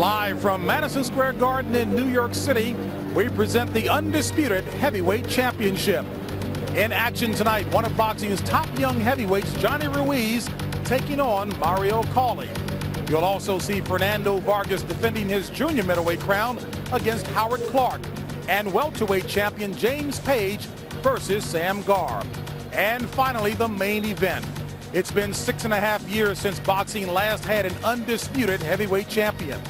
Live from Madison Square Garden in New York City, we present the Undisputed Heavyweight Championship. In action tonight, one of boxing's top young heavyweights, Johnny Ruiz, taking on Mario Cawley. You'll also see Fernando Vargas defending his junior middleweight crown against Howard Clark, and welterweight champion James Page versus Sam Garb. And finally, the main event. It's been 6.5 years since boxing last had an undisputed heavyweight champion.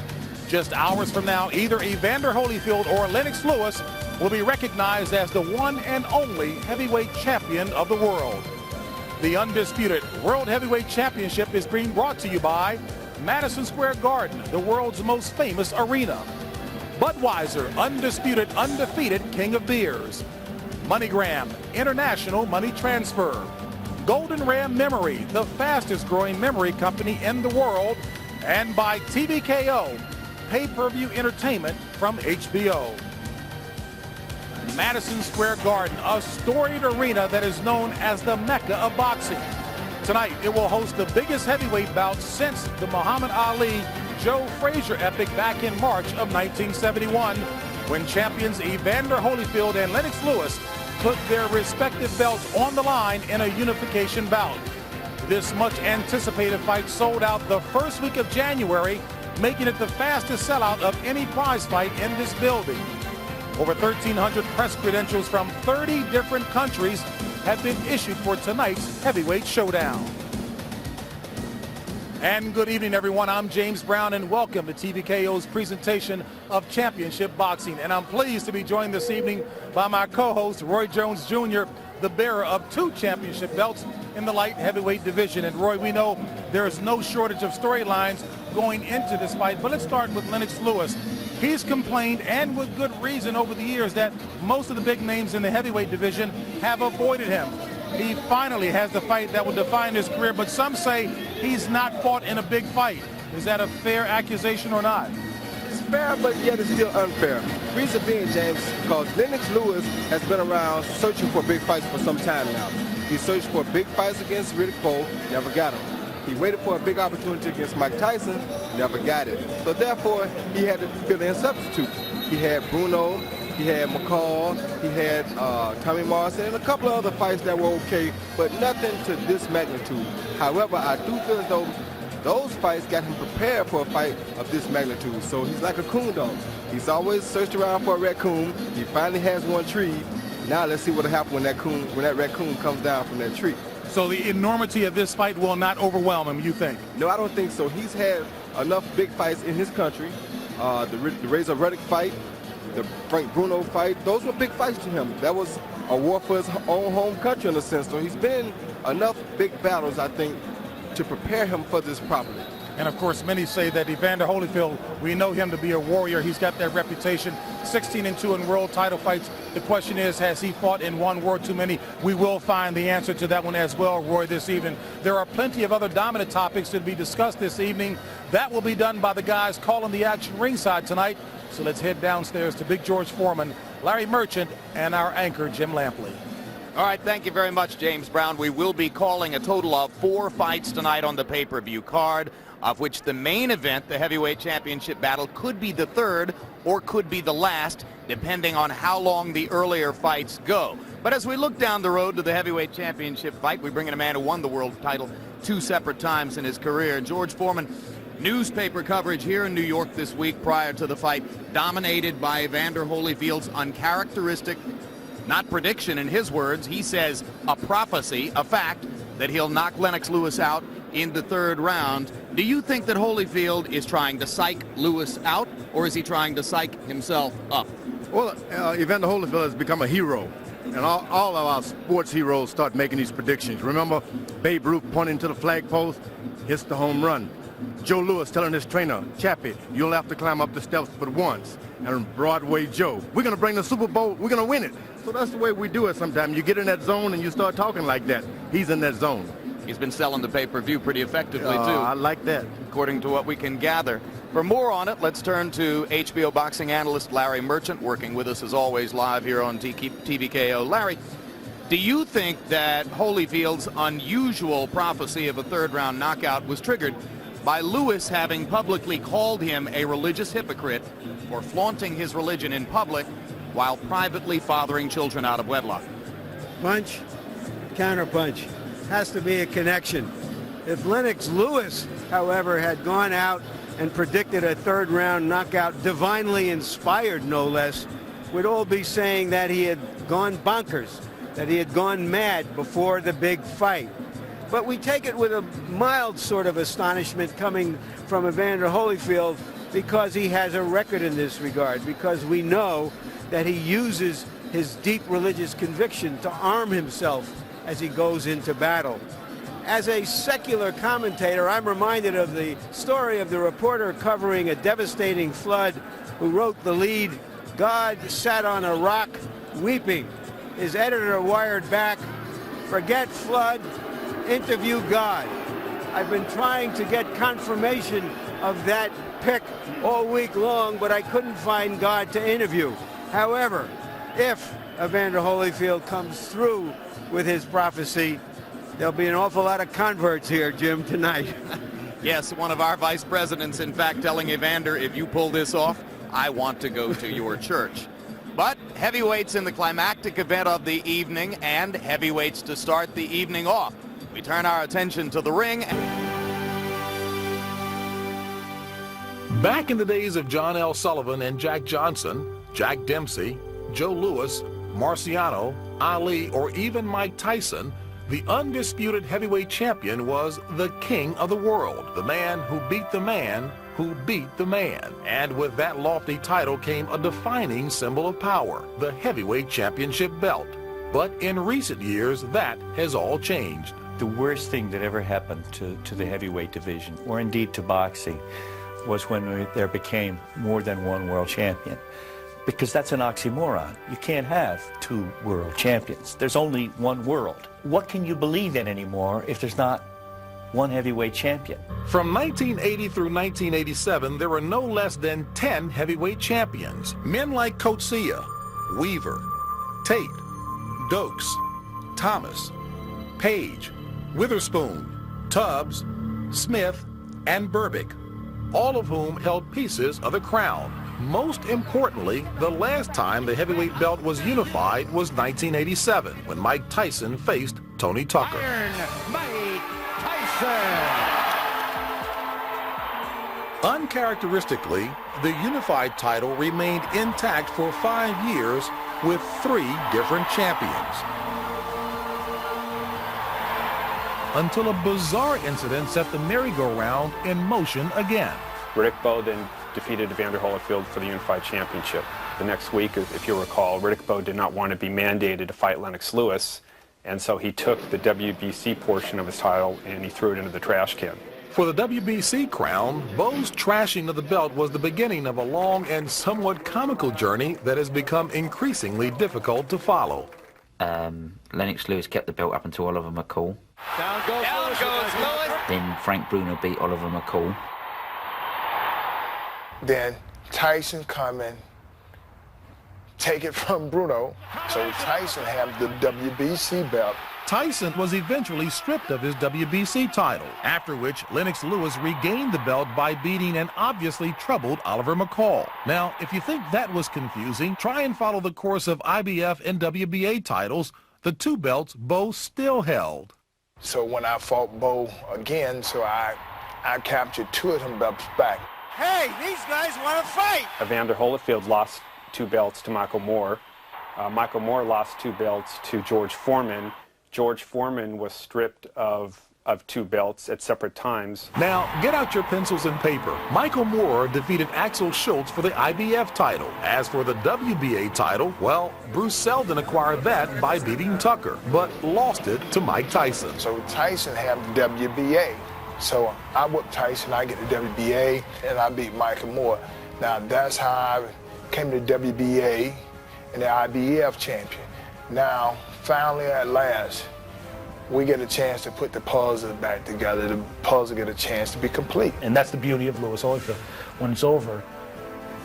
Just hours from now, either Evander Holyfield or Lennox Lewis will be recognized as the one and only heavyweight champion of the world. The Undisputed World Heavyweight Championship is being brought to you by Madison Square Garden, the world's most famous arena. Budweiser, undisputed, undefeated king of beers. MoneyGram, international money transfer. Golden Ram Memory, the fastest growing memory company in the world. And by TVKO, pay-per-view entertainment from HBO. Madison Square Garden, a storied arena that is known as the Mecca of boxing. Tonight, it will host the biggest heavyweight bout since the Muhammad Ali-Joe Frazier epic back in March of 1971, when champions Evander Holyfield and Lennox Lewis put their respective belts on the line in a unification bout. This much anticipated fight sold out the first week of January, making it the fastest sellout of any prize fight in this building. Over 1,300 press credentials from 30 different countries have been issued for tonight's heavyweight showdown. And good evening, everyone. I'm James Brown, and welcome to TVKO's presentation of Championship Boxing. And I'm pleased to be joined this evening by my co-host, Roy Jones Jr., the bearer of 2 championship belts in the light heavyweight division. And Roy, we know there is no shortage of storylines going into this fight, but let's start with Lennox Lewis. He's complained, and with good reason, over the years that most of the big names in the heavyweight division have avoided him. He finally has the fight that will define his career, but some say he's not fought in a big fight. Is that a fair accusation or not? It's fair, but yet it's still unfair. Reason being, James, because Lennox Lewis has been around searching for big fights for some time now. He searched for big fights against Riddick Bowe, never got him. He waited for a big opportunity against Mike Tyson, never got it. So therefore, he had to fill in substitutes. He had Bruno, he had McCall, he had Tommy Morrison, and a couple of other fights that were okay, but nothing to this magnitude. However, I do feel as though those fights got him prepared for a fight of this magnitude. So he's like a coon dog. He's always searched around for a raccoon. He finally has one tree. Now let's see what happens when that raccoon comes down from that tree. So the enormity of this fight will not overwhelm him, you think? No, I don't think so. He's had enough big fights in his country. The Razor Ruddock fight, the Frank Bruno fight, those were big fights to him. That was a war for his own home country in a sense. So he's been enough big battles, I think, to prepare him for this properly. And of course, many say that Evander Holyfield, we know him to be a warrior. He's got that reputation, 16-2 in world title fights. The question is, has he fought in one war too many? We will find the answer to that one as well, Roy, this evening. There are plenty of other dominant topics to be discussed this evening. That will be done by the guys calling the action ringside tonight. So let's head downstairs to Big George Foreman, Larry Merchant, and our anchor, Jim Lampley. All right, thank you very much, James Brown. We will be calling a total of 4 fights tonight on the pay-per-view card, of which the main event, the heavyweight championship battle, could be the third or could be the last, depending on how long the earlier fights go. But as we look down the road to the heavyweight championship fight, we bring in a man who won the world title 2 separate times in his career. George Foreman, newspaper coverage here in New York this week prior to the fight, dominated by Evander Holyfield's uncharacteristic, not prediction in his words, he says a prophecy, a fact, that he'll knock Lennox Lewis out in the 3rd round. Do you think that Holyfield is trying to psych Lewis out, or is he trying to psych himself up? Well, Evander Holyfield has become a hero, and all of our sports heroes start making these predictions. Remember Babe Ruth pointing to the flag post, hits the home run. Joe Louis telling his trainer, Chappie, you'll have to climb up the steps but once. And Broadway Joe, we're going to bring the Super Bowl, we're going to win it. So that's the way we do it sometimes. You get in that zone and you start talking like that. He's in that zone. He's been selling the pay-per-view pretty effectively, too. I like that. According to what we can gather. For more on it, let's turn to HBO boxing analyst Larry Merchant, working with us as always live here on TVKO. Larry, do you think that Holyfield's unusual prophecy of a 3rd round knockout was triggered by Lewis having publicly called him a religious hypocrite for flaunting his religion in public while privately fathering children out of wedlock. Punch, counterpunch. Has to be a connection. If Lennox Lewis, however, had gone out and predicted a third-round knockout, divinely inspired no less, we'd all be saying that he had gone bonkers, that he had gone mad before the big fight. But we take it with a mild sort of astonishment coming from Evander Holyfield because he has a record in this regard, because we know that he uses his deep religious conviction to arm himself as he goes into battle. As a secular commentator, I'm reminded of the story of the reporter covering a devastating flood who wrote the lead, "God sat on a rock weeping." His editor wired back, "Forget flood, interview God." I've been trying to get confirmation of that pick all week long, but I couldn't find God to interview. However, if Evander Holyfield comes through with his prophecy, there'll be an awful lot of converts here, Jim, tonight. Yes, one of our vice presidents, in fact, telling Evander, if you pull this off, I want to go to your church. But heavyweights in the climactic event of the evening and heavyweights to start the evening off. We turn our attention to the ring. Back in the days of John L. Sullivan and Jack Johnson, Jack Dempsey, Joe Louis, Marciano, Ali, or even Mike Tyson, the undisputed heavyweight champion was the king of the world, the man who beat the man who beat the man. And with that lofty title came a defining symbol of power, the heavyweight championship belt. But in recent years, that has all changed. The worst thing that ever happened to the heavyweight division, or indeed to boxing, was when there became more than one world champion. Because that's an oxymoron. You can't have two world champions. There's only one world. What can you believe in anymore if there's not one heavyweight champion? From 1980 through 1987, there were no less than 10 heavyweight champions. Men like Coetzee, Weaver, Tate, Dokes, Thomas, Page, Witherspoon, Tubbs, Smith, and Berbick, all of whom held pieces of the crown. Most importantly, the last time the heavyweight belt was unified was 1987, when Mike Tyson faced Tony Tucker. Iron Mike Tyson. Uncharacteristically, the unified title remained intact for 5 years with 3 different champions. Until a bizarre incident set the merry-go-round in motion again. Riddick Bowe then defeated Evander Holyfield for the Unified Championship. The next week, if you recall, Riddick Bowe did not want to be mandated to fight Lennox Lewis, and so he took the WBC portion of his title and he threw it into the trash can. For the WBC crown, Bowe's trashing of the belt was the beginning of a long and somewhat comical journey that has become increasingly difficult to follow. Lennox Lewis kept the belt up until Oliver McCall. Down goes Lewis. Then Frank Bruno beat Oliver McCall. Then Tyson come and take it from Bruno. So Tyson had the WBC belt. Tyson was eventually stripped of his WBC title, after which Lennox Lewis regained the belt by beating an obviously troubled Oliver McCall. Now, if you think that was confusing, try and follow the course of IBF and WBA titles, the 2 belts Bowe still held. So when I fought Bowe again, so I captured 2 of them belts back. Hey, these guys want to fight! Evander Holyfield lost 2 belts to Michael Moore. Michael Moore lost 2 belts to George Foreman. George Foreman was stripped of 2 belts at separate times. Now, get out your pencils and paper. Michael Moore defeated Axel Schultz for the IBF title. As for the WBA title, well, Bruce Seldon acquired that by beating Tucker, but lost it to Mike Tyson. So Tyson had the WBA. So I whooped Tyson, I get the WBA, and I beat Michael Moore. Now that's how I came to WBA and the IBF champion. Now, finally at last, we get a chance to put the puzzle back together. The puzzle get a chance to be complete. And that's the beauty of Lewis Holyfield. When it's over,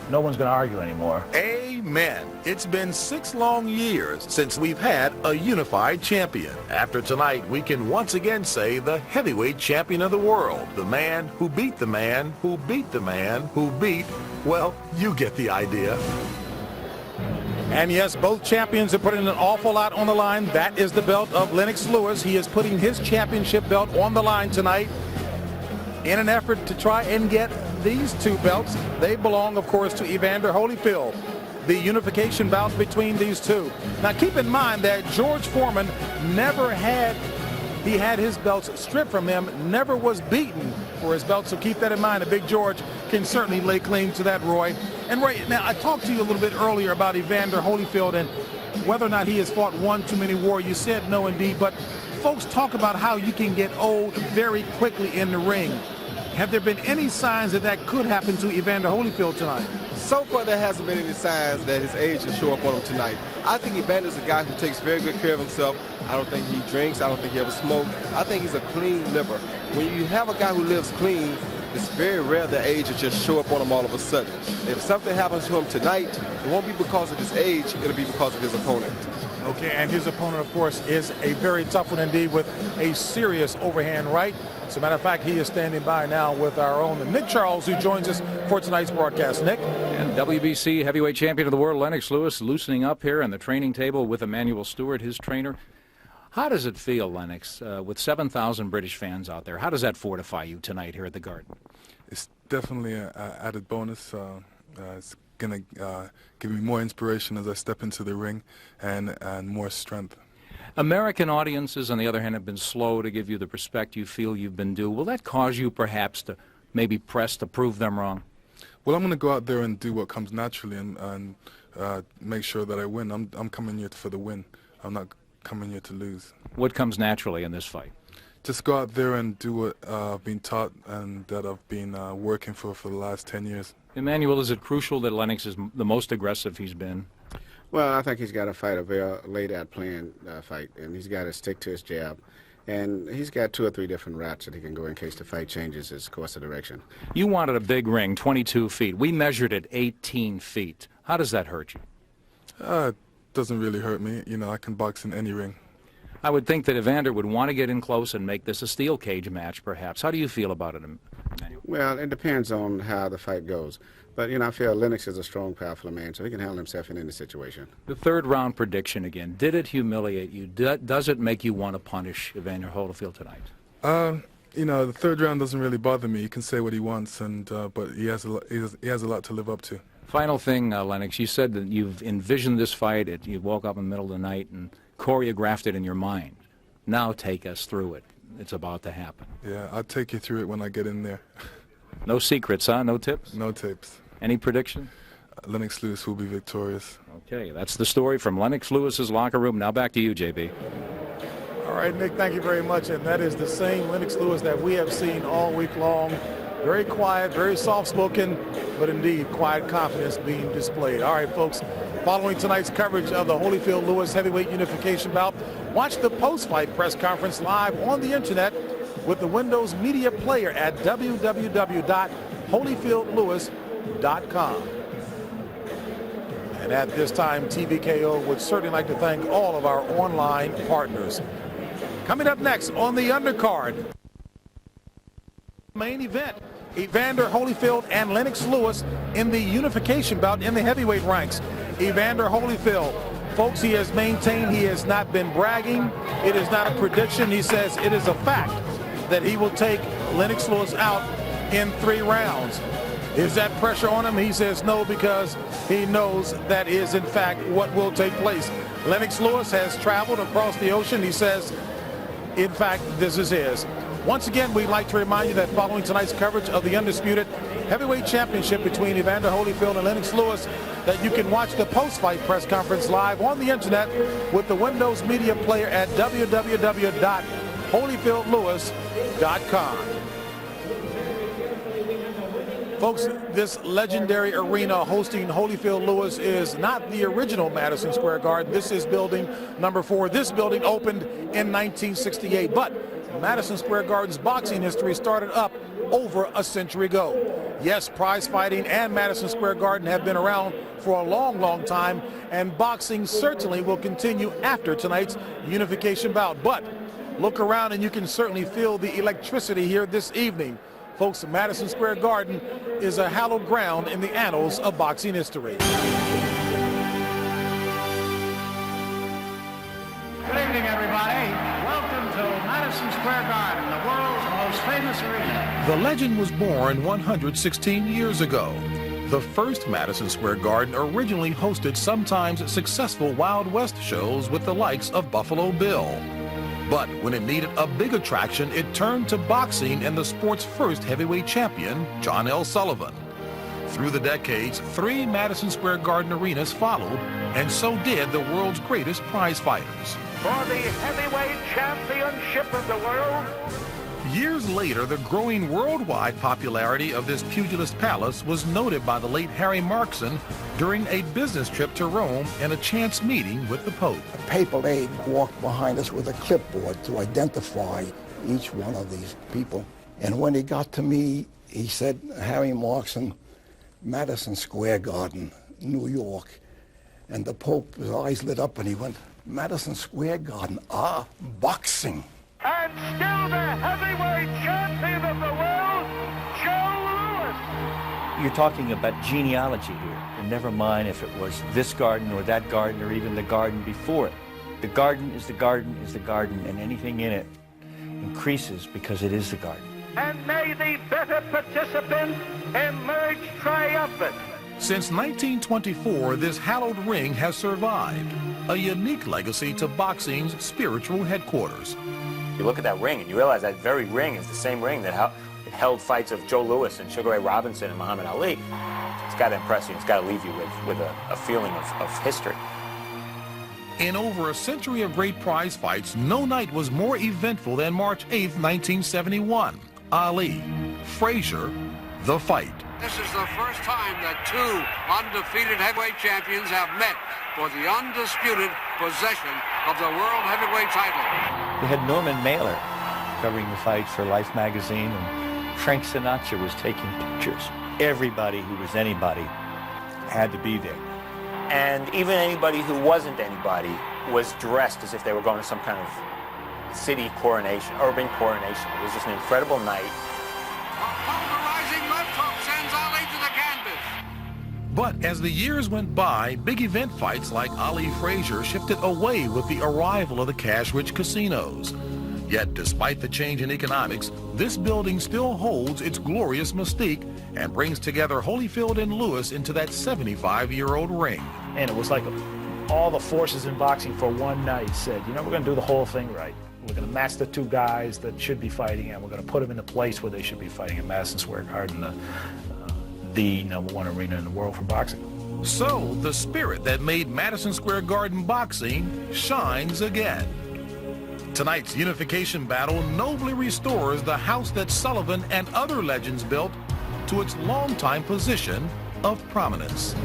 no one's going to argue anymore. A Amen. It's been 6 long years since we've had a unified champion. After tonight, we can once again say the heavyweight champion of the world. The man who beat the man who beat the man who beat, well, you get the idea. And yes, both champions are putting an awful lot on the line. That is the belt of Lennox Lewis. He is putting his championship belt on the line tonight in an effort to try and get these 2 belts. They belong, of course, to Evander Holyfield. The unification bout between these 2. Now, keep in mind that George Foreman never had his belts stripped from him, never was beaten for his belt, so keep that in mind. The Big George can certainly lay claim to that, Roy. And Roy, now I talked to you a little bit earlier about Evander Holyfield and whether or not he has fought one too many war. You said no indeed, but folks talk about how you can get old very quickly in the ring. Have there been any signs that that could happen to Evander Holyfield tonight? So far, there hasn't been any signs that his age will show up on him tonight. I think Evander's a guy who takes very good care of himself. I don't think he drinks. I don't think he ever smokes. I think he's a clean liver. When you have a guy who lives clean, it's very rare that age will just show up on him all of a sudden. If something happens to him tonight, it won't be because of his age. It'll be because of his opponent. Okay, and his opponent, of course, is a very tough one indeed with a serious overhand right. As a matter of fact, he is standing by now with our own Nick Charles, who joins us for tonight's broadcast. Nick? And WBC heavyweight champion of the world, Lennox Lewis, loosening up here on the training table with Emmanuel Stewart, his trainer. How does it feel, Lennox, with 7,000 British fans out there? How does that fortify you tonight here at the Garden? It's definitely an added bonus. It's going to give me more inspiration as I step into the ring and more strength. American audiences, on the other hand, have been slow to give you the respect you feel you've been due. Will that cause you perhaps to maybe press to prove them wrong? Well, I'm going to go out there and do what comes naturally and make sure that I win. I'm coming here for the win. I'm not coming here to lose. What comes naturally in this fight? Just go out there and do what I've been taught and that I've been working for the last 10 years. Emmanuel, is it crucial that Lennox is the most aggressive he's been? Well, I think he's got to fight a very laid-out plan fight, and he's got to stick to his jab. And he's got 2 or 3 different routes that he can go in case the fight changes its course of direction. You wanted a big ring, 22 feet. We measured it 18 feet. How does that hurt you? It doesn't really hurt me. You know, I can box in any ring. I would think that Evander would want to get in close and make this a steel cage match, perhaps. How do you feel about it, Emmanuel? Well, it depends on how the fight goes. But, you know, I feel Lennox is a strong, powerful man, so he can handle himself in any situation. The 3rd round prediction again. Did it humiliate you? Does it make you want to punish Evander Holyfield tonight? You know, the 3rd round doesn't really bother me. He can say what he wants, but he has a lot to live up to. Final thing, Lennox, you said that you've envisioned this fight. You woke up in the middle of the night and choreographed it in your mind. Now take us through it. It's about to happen. Yeah, I'll take you through it when I get in there. No secrets, huh? No tips? No tips. Any prediction? Lennox Lewis will be victorious. Okay, that's the story from Lennox Lewis's locker room. Now back to you, JB. All right, Nick, thank you very much. And that is the same Lennox Lewis that we have seen all week long. Very quiet, very soft-spoken, but indeed quiet confidence being displayed. All right, folks, following tonight's coverage of the Holyfield-Lewis heavyweight unification bout, watch the post-fight press conference live on the internet with the Windows Media Player at www.holyfieldlewis.com. And at this time, TVKO would certainly like to thank all of our online partners. Coming up next on the undercard, main event, Evander Holyfield and Lennox Lewis in the unification bout in the heavyweight ranks. Evander Holyfield, folks, he has maintained he has not been bragging. It is not a prediction. He says it is a fact that he will take Lennox Lewis out in 3 rounds. Is that pressure on him? He says no, because he knows that is in fact what will take place. Lennox Lewis has traveled across the ocean. He says, in fact, this is his. Once again, we'd like to remind you that following tonight's coverage of the Undisputed Heavyweight Championship between Evander Holyfield and Lennox Lewis, that you can watch the post-fight press conference live on the internet with the Windows Media Player at www.holyfieldlewis.com. Folks, this legendary arena hosting Holyfield Lewis is not the original Madison Square Garden. This is building number 4. This building opened in 1968, but Madison Square Garden's boxing history started up over a century ago. Yes, prize fighting and Madison Square Garden have been around for a long, long time, and boxing certainly will continue after tonight's unification bout. But look around and you can certainly feel the electricity here this evening. Folks, Madison Square Garden is a hallowed ground in the annals of boxing history. Good evening, everybody. Welcome to Madison Square Garden, the world's most famous arena. The legend was born 116 years ago. The first Madison Square Garden originally hosted sometimes successful Wild West shows with the likes of Buffalo Bill. But when it needed a big attraction, it turned to boxing and the sport's first heavyweight champion, John L. Sullivan. Through the decades, 3 Madison Square Garden arenas followed, and so did the world's greatest prize fighters. For the heavyweight championship of the world. Years later, the growing worldwide popularity of this pugilist palace was noted by the late Harry Markson during a business trip to Rome and a chance meeting with the Pope. A papal aide walked behind us with a clipboard to identify each one of these people. And when he got to me, he said, Harry Markson, Madison Square Garden, New York. And the Pope, his eyes lit up and he went, Madison Square Garden, boxing. And still the heavyweight champion of the world, Joe Louis. You're talking about genealogy here, and never mind if it was this garden or that garden or even the garden before it. The garden is the garden is the garden, and anything in it increases because it is the garden. And may the better participant emerge triumphant. Since 1924, this hallowed ring has survived, a unique legacy to boxing's spiritual headquarters. You look at that ring and you realize that very ring is the same ring that held fights of Joe Louis and Sugar Ray Robinson and Muhammad Ali. It's got to impress you. It's got to leave you with a feeling of history. In over a century of great prize fights, no night was more eventful than March 8, 1971. Ali, Frazier, the fight. This is the first time that 2 undefeated heavyweight champions have met for the undisputed possession of the World Heavyweight title. We had Norman Mailer covering the fight for Life magazine, and Frank Sinatra was taking pictures. Everybody who was anybody had to be there. And even anybody who wasn't anybody was dressed as if they were going to some kind of city coronation, urban coronation. It was just an incredible night. But as the years went by, big event fights like Ali Frazier shifted away with the arrival of the cash-rich casinos. Yet despite the change in economics, this building still holds its glorious mystique and brings together Holyfield and Lewis into that 75-year-old ring. And it was like all the forces in boxing for one night said, you know, we're going to do the whole thing right. We're going to match the 2 guys that should be fighting, and we're going to put them in the place where they should be fighting in Madison Square Garden, the #1 arena in the world for boxing. So the spirit that made Madison Square Garden boxing shines again. Tonight's unification battle nobly restores the house that Sullivan and other legends built to its longtime position of prominence.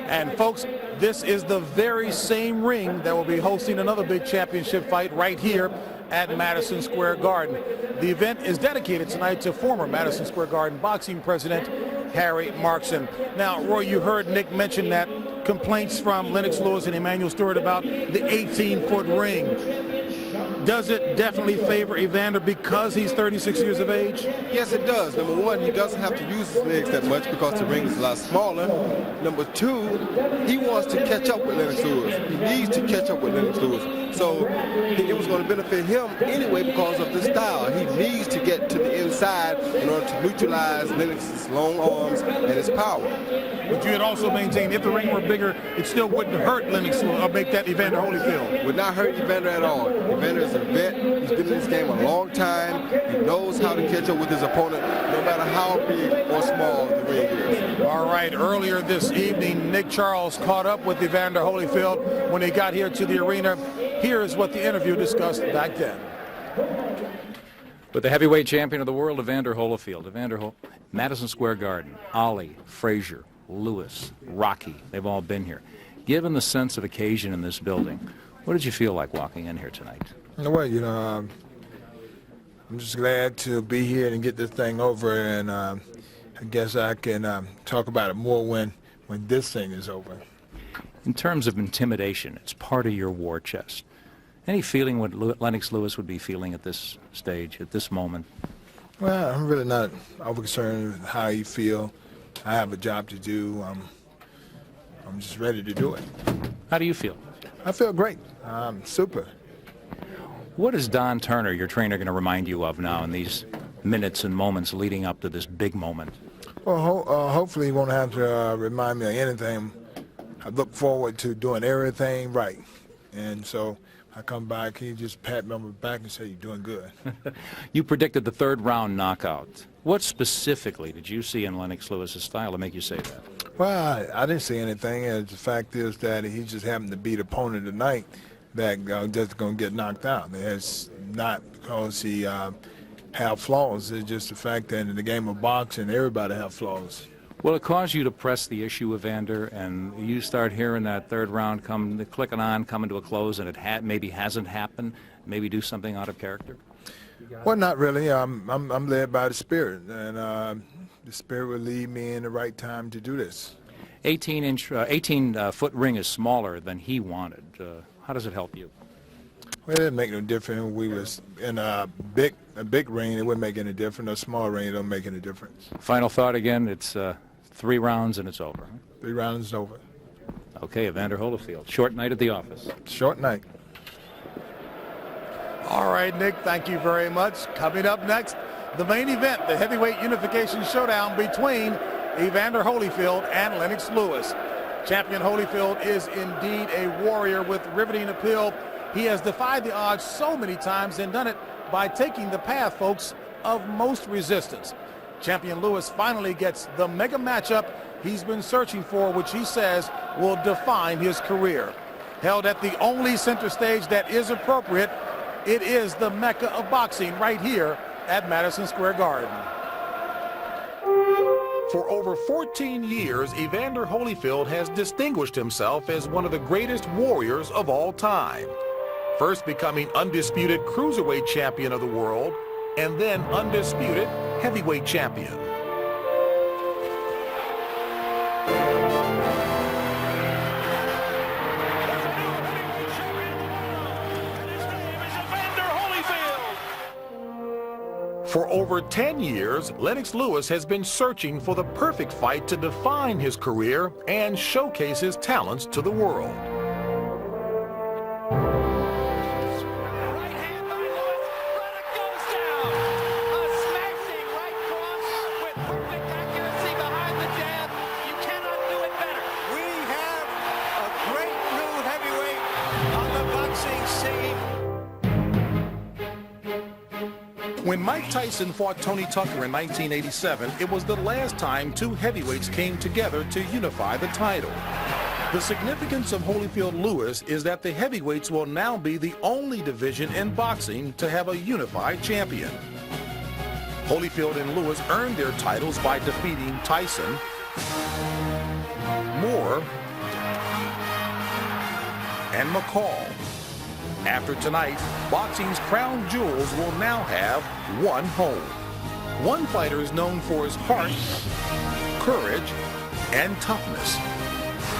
And folks, this is the very same ring that will be hosting another big championship fight right here at Madison Square Garden. The event is dedicated tonight to former Madison Square Garden boxing president Harry Markson. Now, Roy, you heard Nick mention that complaints from Lennox Lewis and Emmanuel Stewart about the 18-foot ring. Does it definitely favor Evander because he's 36 years of age? Yes, it does. Number 1, he doesn't have to use his legs that much because the ring is a lot smaller. Number 2, he wants to catch up with Lennox Lewis. He needs to catch up with Lennox Lewis. So it was going to benefit him anyway because of the style. He needs to get to the inside in order to neutralize Lennox's long arms and his power. But you had also maintained if the ring were bigger, it still wouldn't hurt Lennox or make that Evander Holyfield. Would not hurt Evander at all. Evander is a vet. He's been in this game a long time. He knows how to catch up with his opponent, no matter how big or small the ring is. All right, earlier this evening, Nick Charles caught up with Evander Holyfield when he got here to the arena. Here's what the interview discussed back then. With the heavyweight champion of the world, Evander Holyfield. Madison Square Garden, Ali, Frazier, Lewis, Rocky, they've all been here. Given the sense of occasion in this building, What did you feel like walking in here tonight? Well, you know, I'm just glad to be here and get this thing over, and I guess I can talk about it more when this thing is over. In terms of intimidation, it's part of your war chest. Any feeling what Lennox Lewis would be feeling at this stage, at this moment? Well, I'm really not over concerned with how you feel. I have a job to do. I'm just ready to do it. How do you feel? I feel great. Super. What is Don Turner, your trainer, going to remind you of now in these minutes and moments leading up to this big moment? Well, hopefully he won't have to remind me of anything. I look forward to doing everything right. And so I come back, he just pat me on the back and say, "You're doing good." You predicted the third-round knockout. What specifically did you see in Lennox Lewis's style to make you say that? Well, I didn't see anything. The fact is that he just happened to beat an opponent tonight that just going to get knocked out. It's not because he have flaws. It's just the fact that in the game of boxing, everybody have flaws. Will it cause you to press the issue, Evander, and you start hearing that third round coming to a close, and it maybe hasn't happened, maybe do something out of character? Well, not really. I'm led by the Spirit, and the Spirit will lead me in the right time to do this. 18-foot ring is smaller than he wanted. How does it help you? Well, it didn't make no difference. We was in a big ring, it wouldn't make any difference. A small ring, it don't make any difference. Final thought again, it's 3 rounds and it's over. 3 rounds is over. Okay, Evander Holyfield. Short night at the office. Short night. All right, Nick, thank you very much. Coming up next, the main event, the heavyweight unification showdown between Evander Holyfield and Lennox Lewis. Champion Holyfield is indeed a warrior with riveting appeal. He has defied the odds so many times and done it by taking the path, folks, of most resistance. Champion Lewis finally gets the mega matchup he's been searching for, which he says will define his career. Held at the only center stage that is appropriate, it is the Mecca of boxing right here at Madison Square Garden. For over 14 years, Evander Holyfield has distinguished himself as one of the greatest warriors of all time. First becoming undisputed cruiserweight champion of the world, and then undisputed heavyweight champion. For over 10 years, Lennox Lewis has been searching for the perfect fight to define his career and showcase his talents to the world. When Mike Tyson fought Tony Tucker in 1987, it was the last time 2 heavyweights came together to unify the title. The significance of Holyfield-Lewis is that the heavyweights will now be the only division in boxing to have a unified champion. Holyfield and Lewis earned their titles by defeating Tyson, Moore, and McCall. After tonight, boxing's crown jewels will now have one home. One fighter is known for his heart, courage, and toughness. And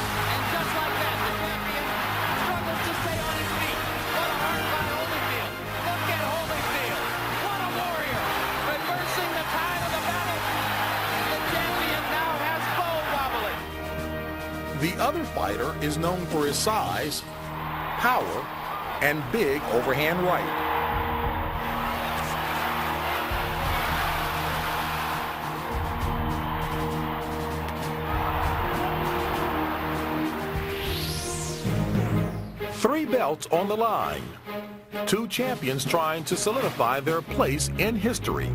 just like that, the champion struggles to stay on his feet. What a heart by Holyfield. Look at Holyfield. What a warrior. Reversing the tide of the battle. The champion now has bow wobbling. The other fighter is known for his size, power, and big overhand right. Three belts on the line. 2 champions trying to solidify their place in history.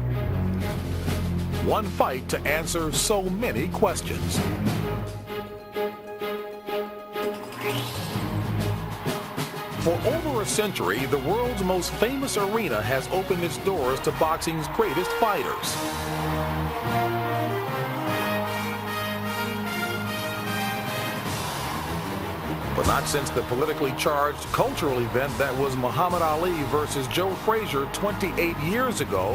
One fight to answer so many questions. For over a century, the world's most famous arena has opened its doors to boxing's greatest fighters. But Not since the politically charged cultural event that was Muhammad Ali versus Joe Frazier 28 years ago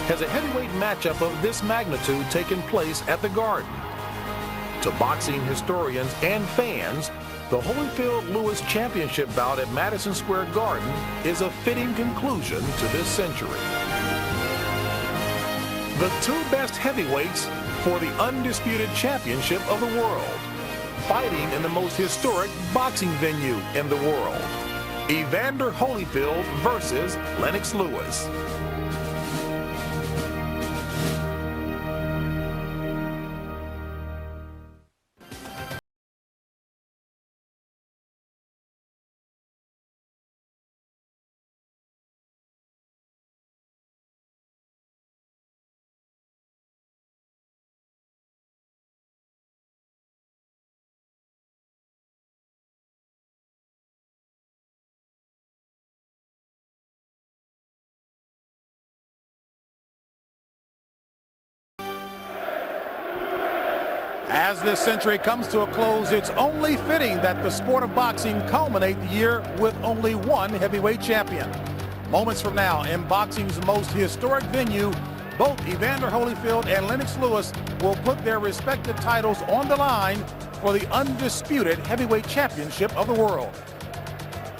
has a heavyweight matchup of this magnitude taken place at the Garden. To boxing historians and fans, the Holyfield-Lewis championship bout at Madison Square Garden is a fitting conclusion to this century. The two best heavyweights for the undisputed championship of the world, fighting in the most historic boxing venue in the world. Evander Holyfield versus Lennox Lewis. As this century comes to a close, it's only fitting that the sport of boxing culminate the year with only one heavyweight champion. Moments from now, in boxing's most historic venue, both Evander Holyfield and Lennox Lewis will put their respective titles on the line for the undisputed heavyweight championship of the world.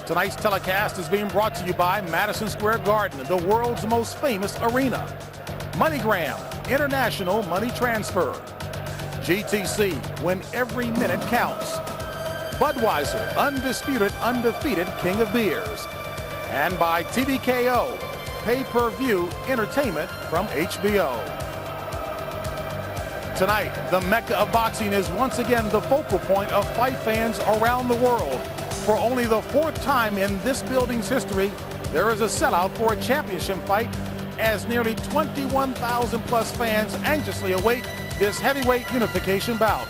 Tonight's telecast is being brought to you by Madison Square Garden, the world's most famous arena. MoneyGram, international money transfer. GTC, when every minute counts. Budweiser, undisputed, undefeated king of beers. And by TVKO, pay-per-view entertainment from HBO. Tonight, the Mecca of boxing is once again the focal point of fight fans around the world. For only the fourth time in this building's history, there is a sellout for a championship fight as nearly 21,000 plus fans anxiously await this heavyweight unification bout.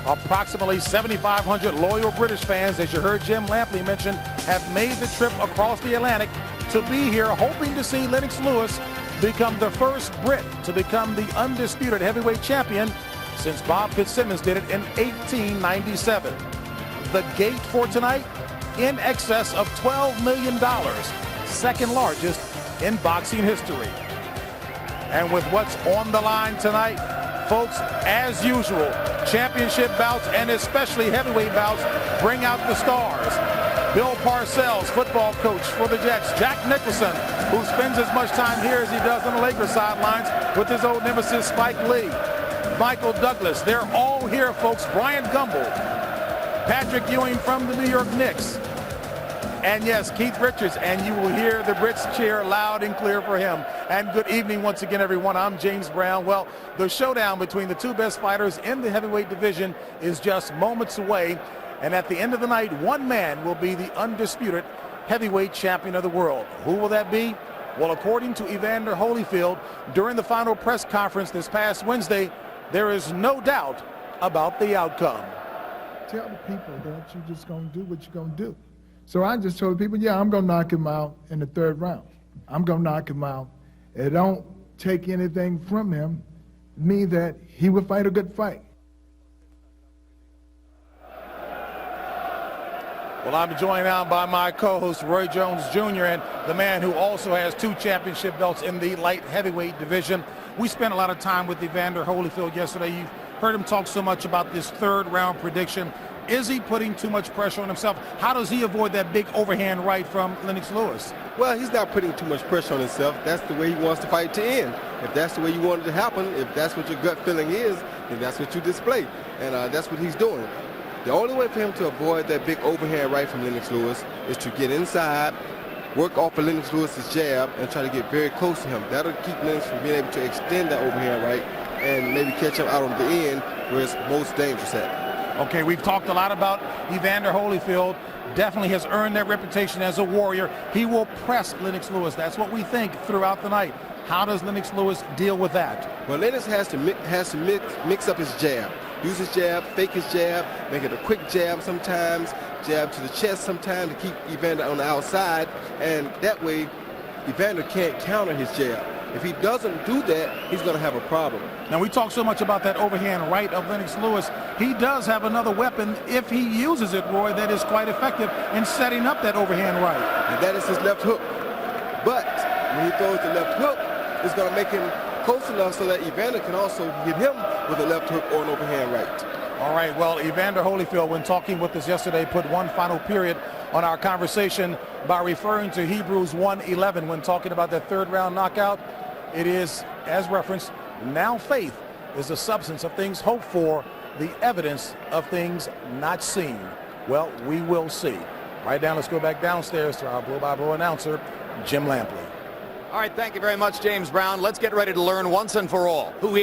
Approximately 7,500 loyal British fans, as you heard Jim Lampley mention, have made the trip across the Atlantic to be here hoping to see Lennox Lewis become the first Brit to become the undisputed heavyweight champion since Bob Fitzsimmons did it in 1897. The gate for tonight, in excess of $12 million, second largest in boxing history. And with what's on the line tonight, folks, as usual, championship bouts and especially heavyweight bouts bring out the stars. Bill Parcells, football coach for the Jets. Jack Nicholson, who spends as much time here as he does on the Lakers sidelines with his old nemesis Spike Lee. Michael Douglas, they're all here, folks. Brian Gumbel, Patrick Ewing from the New York Knicks. And yes, Keith Richards, and you will hear the Brits cheer loud and clear for him. And good evening once again, everyone. I'm James Brown. Well, the showdown between the two best fighters in the heavyweight division is just moments away. And at the end of the night, one man will be the undisputed heavyweight champion of the world. Who will that be? Well, according to Evander Holyfield, during the final press conference this past Wednesday, there is no doubt about the outcome. Tell the people that you're just going to do what you're going to do. So I just told people, yeah, I'm going to knock him out in the third round. I'm going to knock him out. It don't take anything from him, mean that he would fight a good fight. Well, I'm joined now by my co-host, Roy Jones Jr., and the man who also has 2 championship belts in the light heavyweight division. We spent a lot of time with Evander Holyfield yesterday. You've heard him talk so much about this third round prediction. Is he putting too much pressure on himself? How does he avoid that big overhand right from Lennox Lewis? Well, he's not putting too much pressure on himself. That's the way he wants the fight to end. If that's the way you want it to happen, if that's what your gut feeling is, then that's what you display. And that's what he's doing. The only way for him to avoid that big overhand right from Lennox Lewis is to get inside, work off of Lennox Lewis's jab, and try to get very close to him. That'll keep Lennox from being able to extend that overhand right and maybe catch him out on the end where it's most dangerous at. Okay, we've talked a lot about Evander Holyfield. Definitely has earned that reputation as a warrior. He will press Lennox Lewis. That's what we think throughout the night. How does Lennox Lewis deal with that? Well, Lennox has to mix up his jab. Use his jab, fake his jab, make it a quick jab sometimes, jab to the chest sometimes to keep Evander on the outside, and that way Evander can't counter his jab. If he doesn't do that, he's going to have a problem. Now, we talk so much about that overhand right of Lennox Lewis. He does have another weapon, if he uses it, Roy, that is quite effective in setting up that overhand right. And that is his left hook. But when he throws the left hook, it's going to make him close enough so that Evander can also hit him with a left hook or an overhand right. All right, well, Evander Holyfield, when talking with us yesterday, put one final period on our conversation by referring to Hebrews 1:11 when talking about that third round knockout. It is, as referenced, now faith is the substance of things hoped for, the evidence of things not seen. Well, we will see. Right now, let's go back downstairs to our blow-by-blow announcer, Jim Lampley. All right, thank you very much, James Brown. Let's get ready to learn once and for all who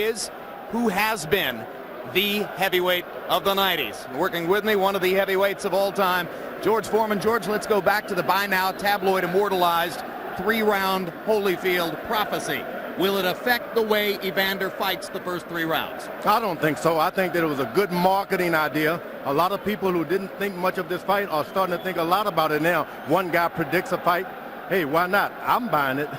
has been the heavyweight of the 90s. Working with me, one of the heavyweights of all time, George Foreman. George, let's go back to the by now tabloid immortalized 3-round Holyfield prophecy. Will it affect the way Evander fights the first 3 rounds? I don't think so. I think that it was a good marketing idea. A lot of people who didn't think much of this fight are starting to think a lot about it now. One guy predicts a fight. Hey, why not? I'm buying it.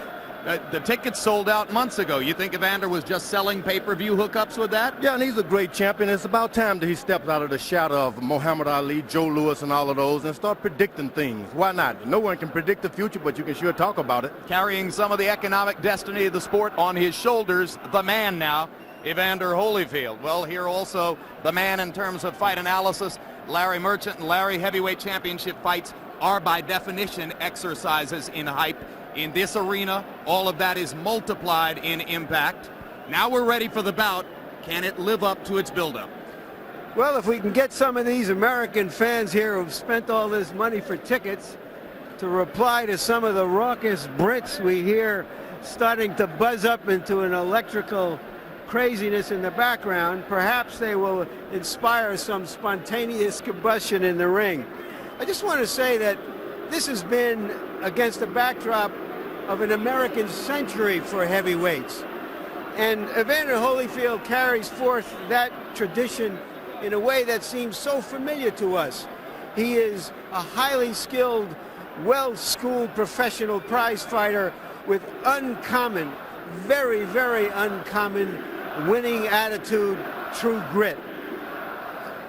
The tickets sold out months ago. You think Evander was just selling pay-per-view hookups with that? Yeah, and he's a great champion. It's about time that he steps out of the shadow of Muhammad Ali, Joe Louis, and all of those and start predicting things. Why not? No one can predict the future, but you can sure talk about it. Carrying some of the economic destiny of the sport on his shoulders, the man now, Evander Holyfield. Well, here also the man in terms of fight analysis, Larry Merchant. And Larry, heavyweight championship fights are by definition exercises in hype. In this arena, all of that is multiplied in impact. Now we're ready for the bout. Can it live up to its buildup? Well, if we can get some of these American fans here who've spent all this money for tickets to reply to some of the raucous Brits we hear starting to buzz up into an electrical craziness in the background, perhaps they will inspire some spontaneous combustion in the ring. I just want to say that this has been against the backdrop of an American century for heavyweights. And Evander Holyfield carries forth that tradition in a way that seems so familiar to us. He is a highly skilled, well-schooled professional prize fighter with uncommon, very, very uncommon winning attitude, true grit.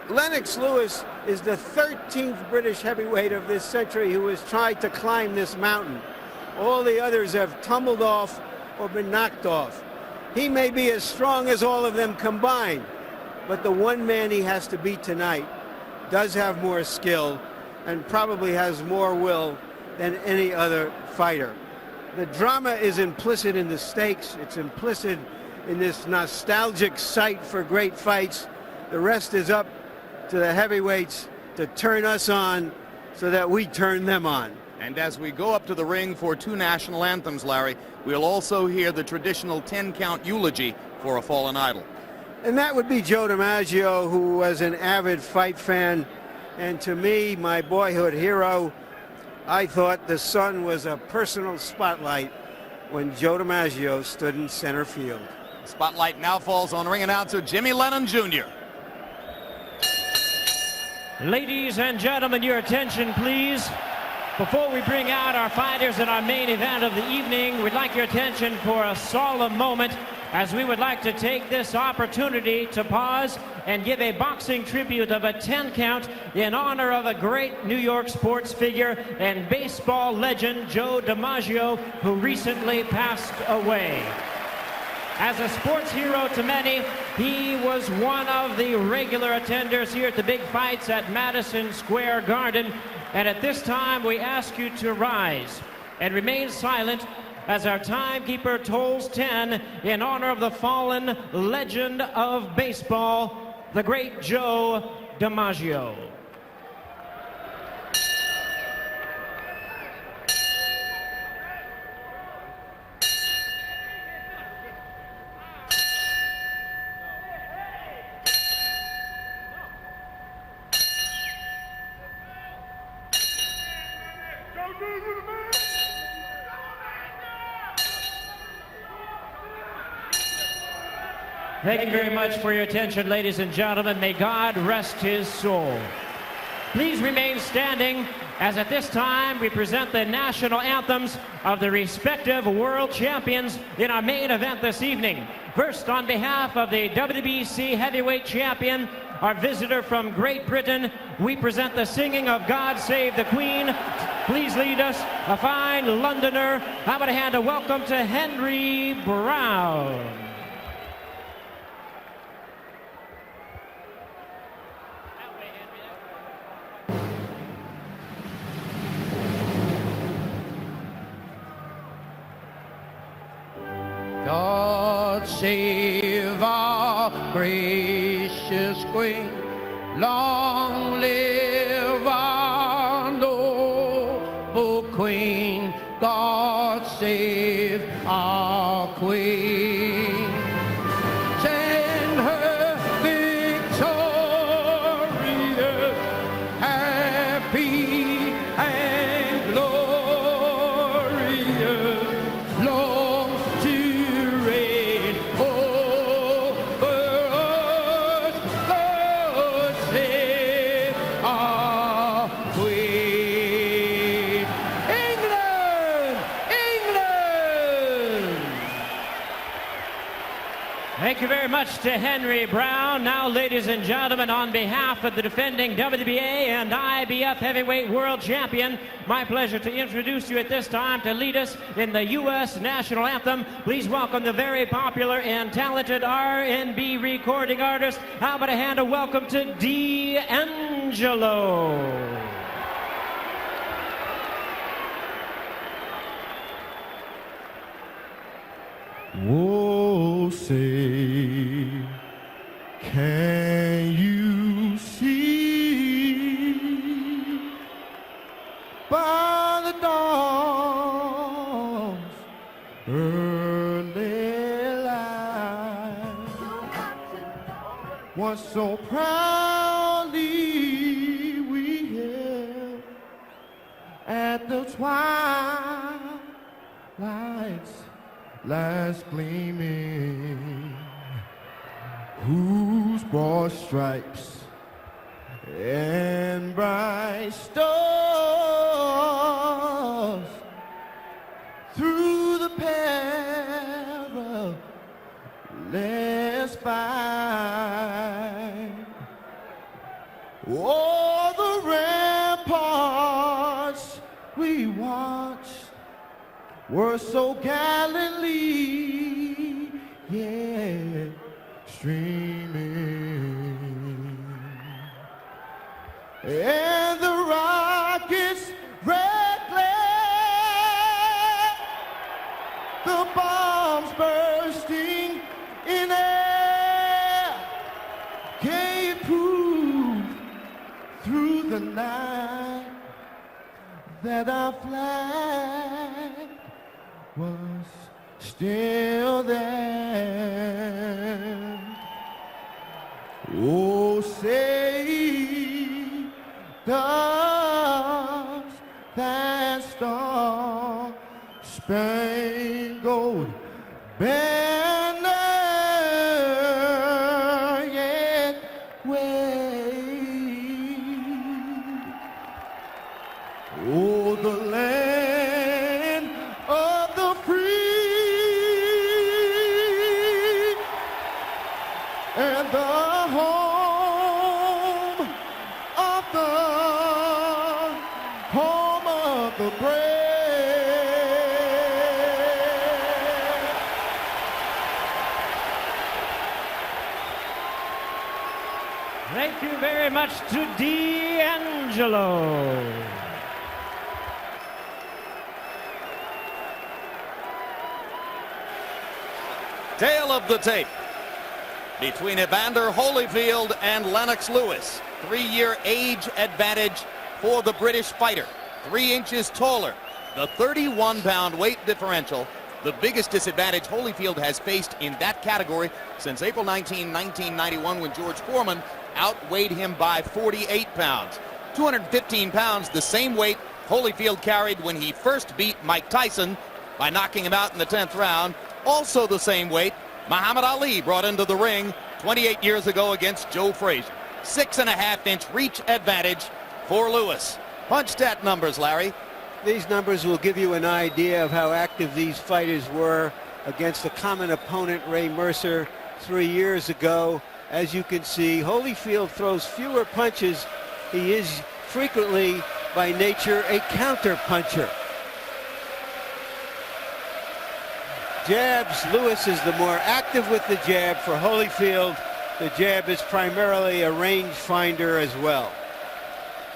Lennox Lewis is the 13th British heavyweight of this century who has tried to climb this mountain. All the others have tumbled off or been knocked off. He may be as strong as all of them combined, but the one man he has to beat tonight does have more skill and probably has more will than any other fighter. The drama is implicit in the stakes. It's implicit in this nostalgic sight for great fights. The rest is up to the heavyweights to turn us on so that we turn them on. And as we go up to the ring for 2 national anthems, Larry, we'll also hear the traditional 10-count eulogy for a fallen idol. And that would be Joe DiMaggio, who was an avid fight fan. And to me, my boyhood hero, I thought the sun was a personal spotlight when Joe DiMaggio stood in center field. The spotlight now falls on ring announcer Jimmy Lennon Jr. Ladies and gentlemen, your attention, please. Before we bring out our fighters in our main event of the evening, we'd like your attention for a solemn moment, as we would like to take this opportunity to pause and give a boxing tribute of a 10 count in honor of a great New York sports figure and baseball legend, Joe DiMaggio, who recently passed away. As a sports hero to many, he was one of the regular attenders here at the big fights at Madison Square Garden. And at this time, we ask you to rise and remain silent as our timekeeper tolls 10 in honor of the fallen legend of baseball, the great Joe DiMaggio. Thank you very much for your attention, ladies and gentlemen. May God rest his soul. please remain standing as at this time we present the national anthems of the respective world champions in our main event this evening. First, on behalf of the WBC heavyweight champion, our visitor from Great Britain, we present the singing of God Save the Queen. Please lead us, a fine Londoner. How about a hand of welcome to Henry Brown. God save our gracious Queen, long live our noble Queen, God save our Queen. Send her victorious, happy and glorious, long to reign over us. God save our Queen. England! England! Thank you very much to Henry Brown. Now, ladies and gentlemen, on behalf of the defending WBA and IBF heavyweight world champion, my pleasure to introduce you at this time to lead us in the U.S. National Anthem. Please welcome the very popular and talented R&B recording artist. How about a hand of welcome to D'Angelo. Oh, say, can you see by the dawn's early light what so proudly we held at the twilight's last gleaming, whose broad stripes and bright stars through the perilous fight, all the ramparts we watched were so gallantly, yeah, streaming, and the rockets red glare, the bombs bursting in air, gave proof through the night that our flag was still there. Oh, say does that star-spangled banner yet wave? Oh, the land of the free and the home of the brave. Thank you very much to D'Angelo. Tale of the tape between Evander Holyfield and Lennox Lewis. 3-year age advantage for the British fighter. 3 inches taller. The 31-pound weight differential, the biggest disadvantage Holyfield has faced in that category since April 19, 1991, when George Foreman outweighed him by 48 pounds. 215 pounds, the same weight Holyfield carried when he first beat Mike Tyson by knocking him out in the 10th round. Also the same weight Muhammad Ali brought into the ring 28 years ago against Joe Frazier. 6.5-inch reach advantage for Lewis. Punch stat numbers, Larry. These numbers will give you an idea of how active these fighters were against a common opponent, Ray Mercer, 3 years ago. As you can see, Holyfield throws fewer punches. He is frequently, by nature, a counter puncher. Jabs, Lewis is the more active with the jab. For Holyfield, the jab is primarily a range finder as well.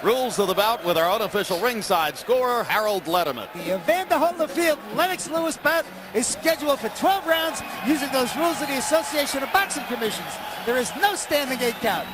Rules of the bout with our unofficial ringside scorer, Harold Letterman. The Evander Holyfield Lennox Lewis bout is scheduled for 12 rounds using those rules of the Association of Boxing Commissions. There is no standing 8 count.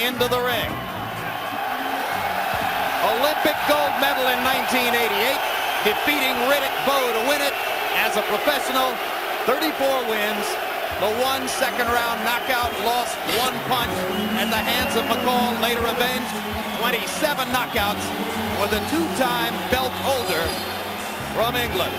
Into the ring. Olympic gold medal in 1988, defeating Riddick Bowe to win it as a professional. 34 wins. The 1 second-round knockout, lost 1 punch at the hands of McCall, later avenged. 27 knockouts for the 2-time belt holder from England.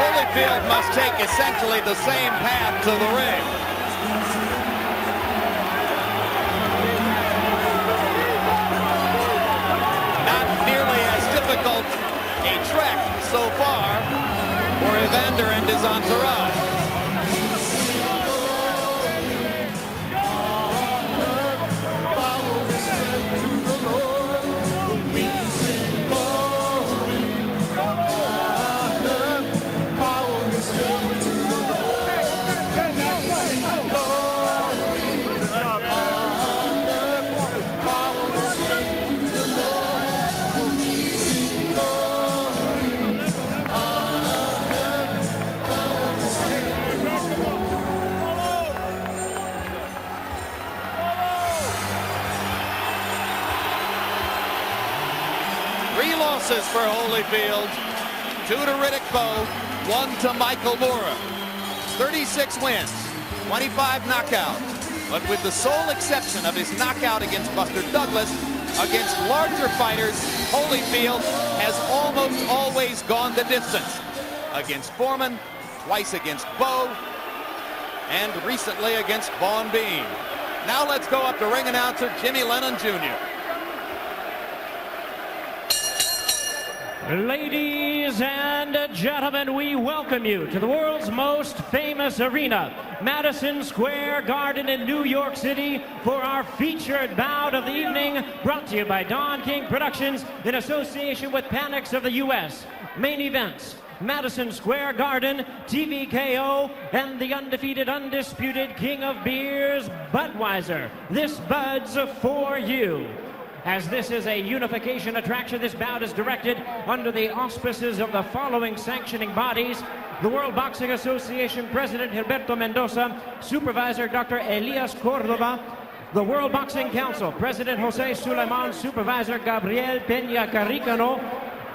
Holyfield must take essentially the same path to the ring. Not nearly as difficult a trek so far for Evander and his entourage. losses for Holyfield. 2 to Riddick Bowe, 1 to Michael Moorer. 36 wins, 25 knockouts. But with the sole exception of his knockout against Buster Douglas, against larger fighters, Holyfield has almost always gone the distance. Against Foreman, twice against Bowe, and recently against Vaughn Beam. Now let's go up to ring announcer Jimmy Lennon Jr. Ladies and gentlemen, we welcome you to the world's most famous arena, Madison Square Garden in New York City, for our featured bout of the evening, brought to you by Don King Productions in association with Panics of the U.S. Main events: Madison Square Garden, TVKO, and the undefeated, undisputed king of beers, Budweiser. This Bud's for you. As this is a unification attraction, this bout is directed under the auspices of the following sanctioning bodies: the World Boxing Association President Gilberto Mendoza, Supervisor Dr. Elias Cordova, the World Boxing Council President Jose Suleiman, Supervisor Gabriel Peña Carricano,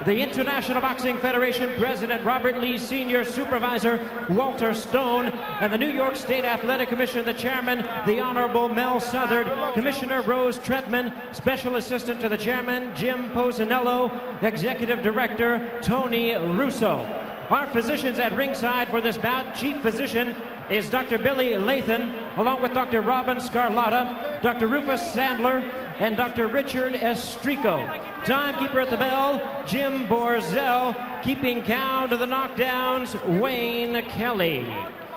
the International Boxing Federation President Robert Lee Sr., Supervisor Walter Stone, and the New York State Athletic Commission, the Chairman, the Honorable Mel Southard, Commissioner Rose Tretman, Special Assistant to the Chairman Jim Posinello, Executive Director Tony Russo. Our physicians at ringside for this bout: Chief Physician is Dr. Billy Lathan, along with Dr. Robin Scarlatta, Dr. Rufus Sandler, and Dr. Richard Estrico. Timekeeper at the bell, Jim Borzell. Keeping count of the knockdowns, Wayne Kelly.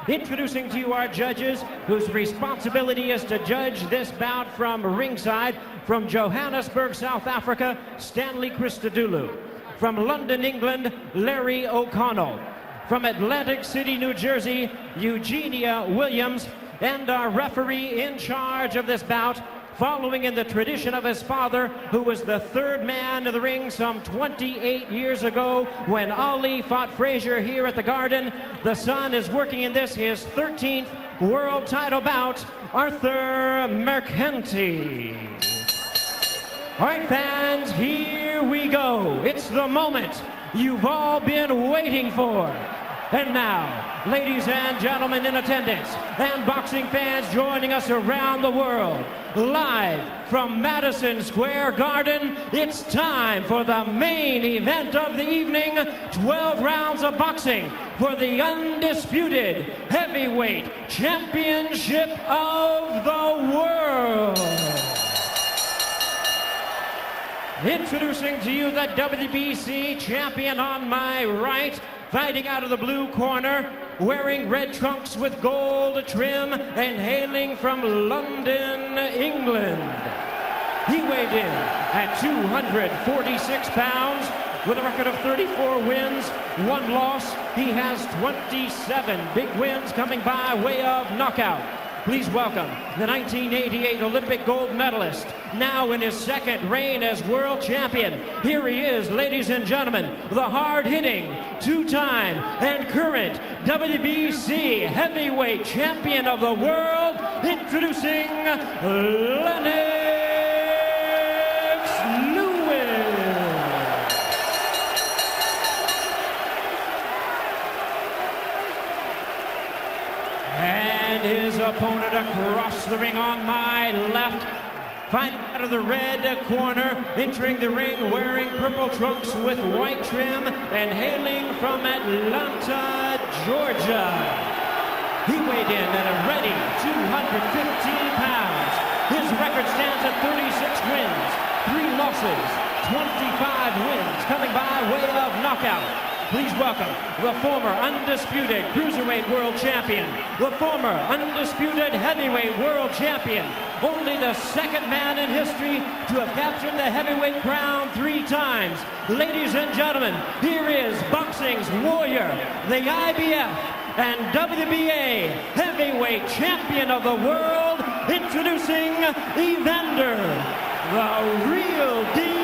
Introducing to you our judges, whose responsibility is to judge this bout from ringside. From Johannesburg, South Africa, Stanley Christodoulou. From London, England, Larry O'Connell. From Atlantic City, New Jersey, Eugenia Williams. And our referee in charge of this bout, following in the tradition of his father, who was the third man to the ring some 28 years ago when Ali fought Frazier here at the Garden. The son is working in this, his 13th world title bout, Arthur Mercanti. All right, fans, here we go. It's the moment you've all been waiting for. And now, ladies and gentlemen in attendance, and boxing fans joining us around the world, live from Madison Square Garden, it's time for the main event of the evening. 12 rounds of boxing for the undisputed heavyweight championship of the world. Introducing to you the WBC champion on my right, fighting out of the blue corner, wearing red trunks with gold trim, and hailing from London, England. He weighed in at 246 pounds with a record of 34 wins, 1 loss. He has 27 big wins coming by way of knockout. Please welcome the 1988 Olympic gold medalist, now in his second reign as world champion. Here he is, ladies and gentlemen, the hard-hitting, two-time and current WBC heavyweight champion of the world, introducing Lennox Lewis. And his opponent across the ring on my left, fighting out of the red corner, entering the ring wearing purple trunks with white trim, and hailing from Atlanta, Georgia. He weighed in at a ready 215 pounds. His record stands at 36 wins, 3 losses, 25 wins, coming by way of knockout. Please welcome the former undisputed cruiserweight world champion, the former undisputed heavyweight world champion, only the second man in history to have captured the heavyweight crown 3 times. Ladies and gentlemen, here is boxing's warrior, the IBF and WBA heavyweight champion of the world, introducing Evander, the real deal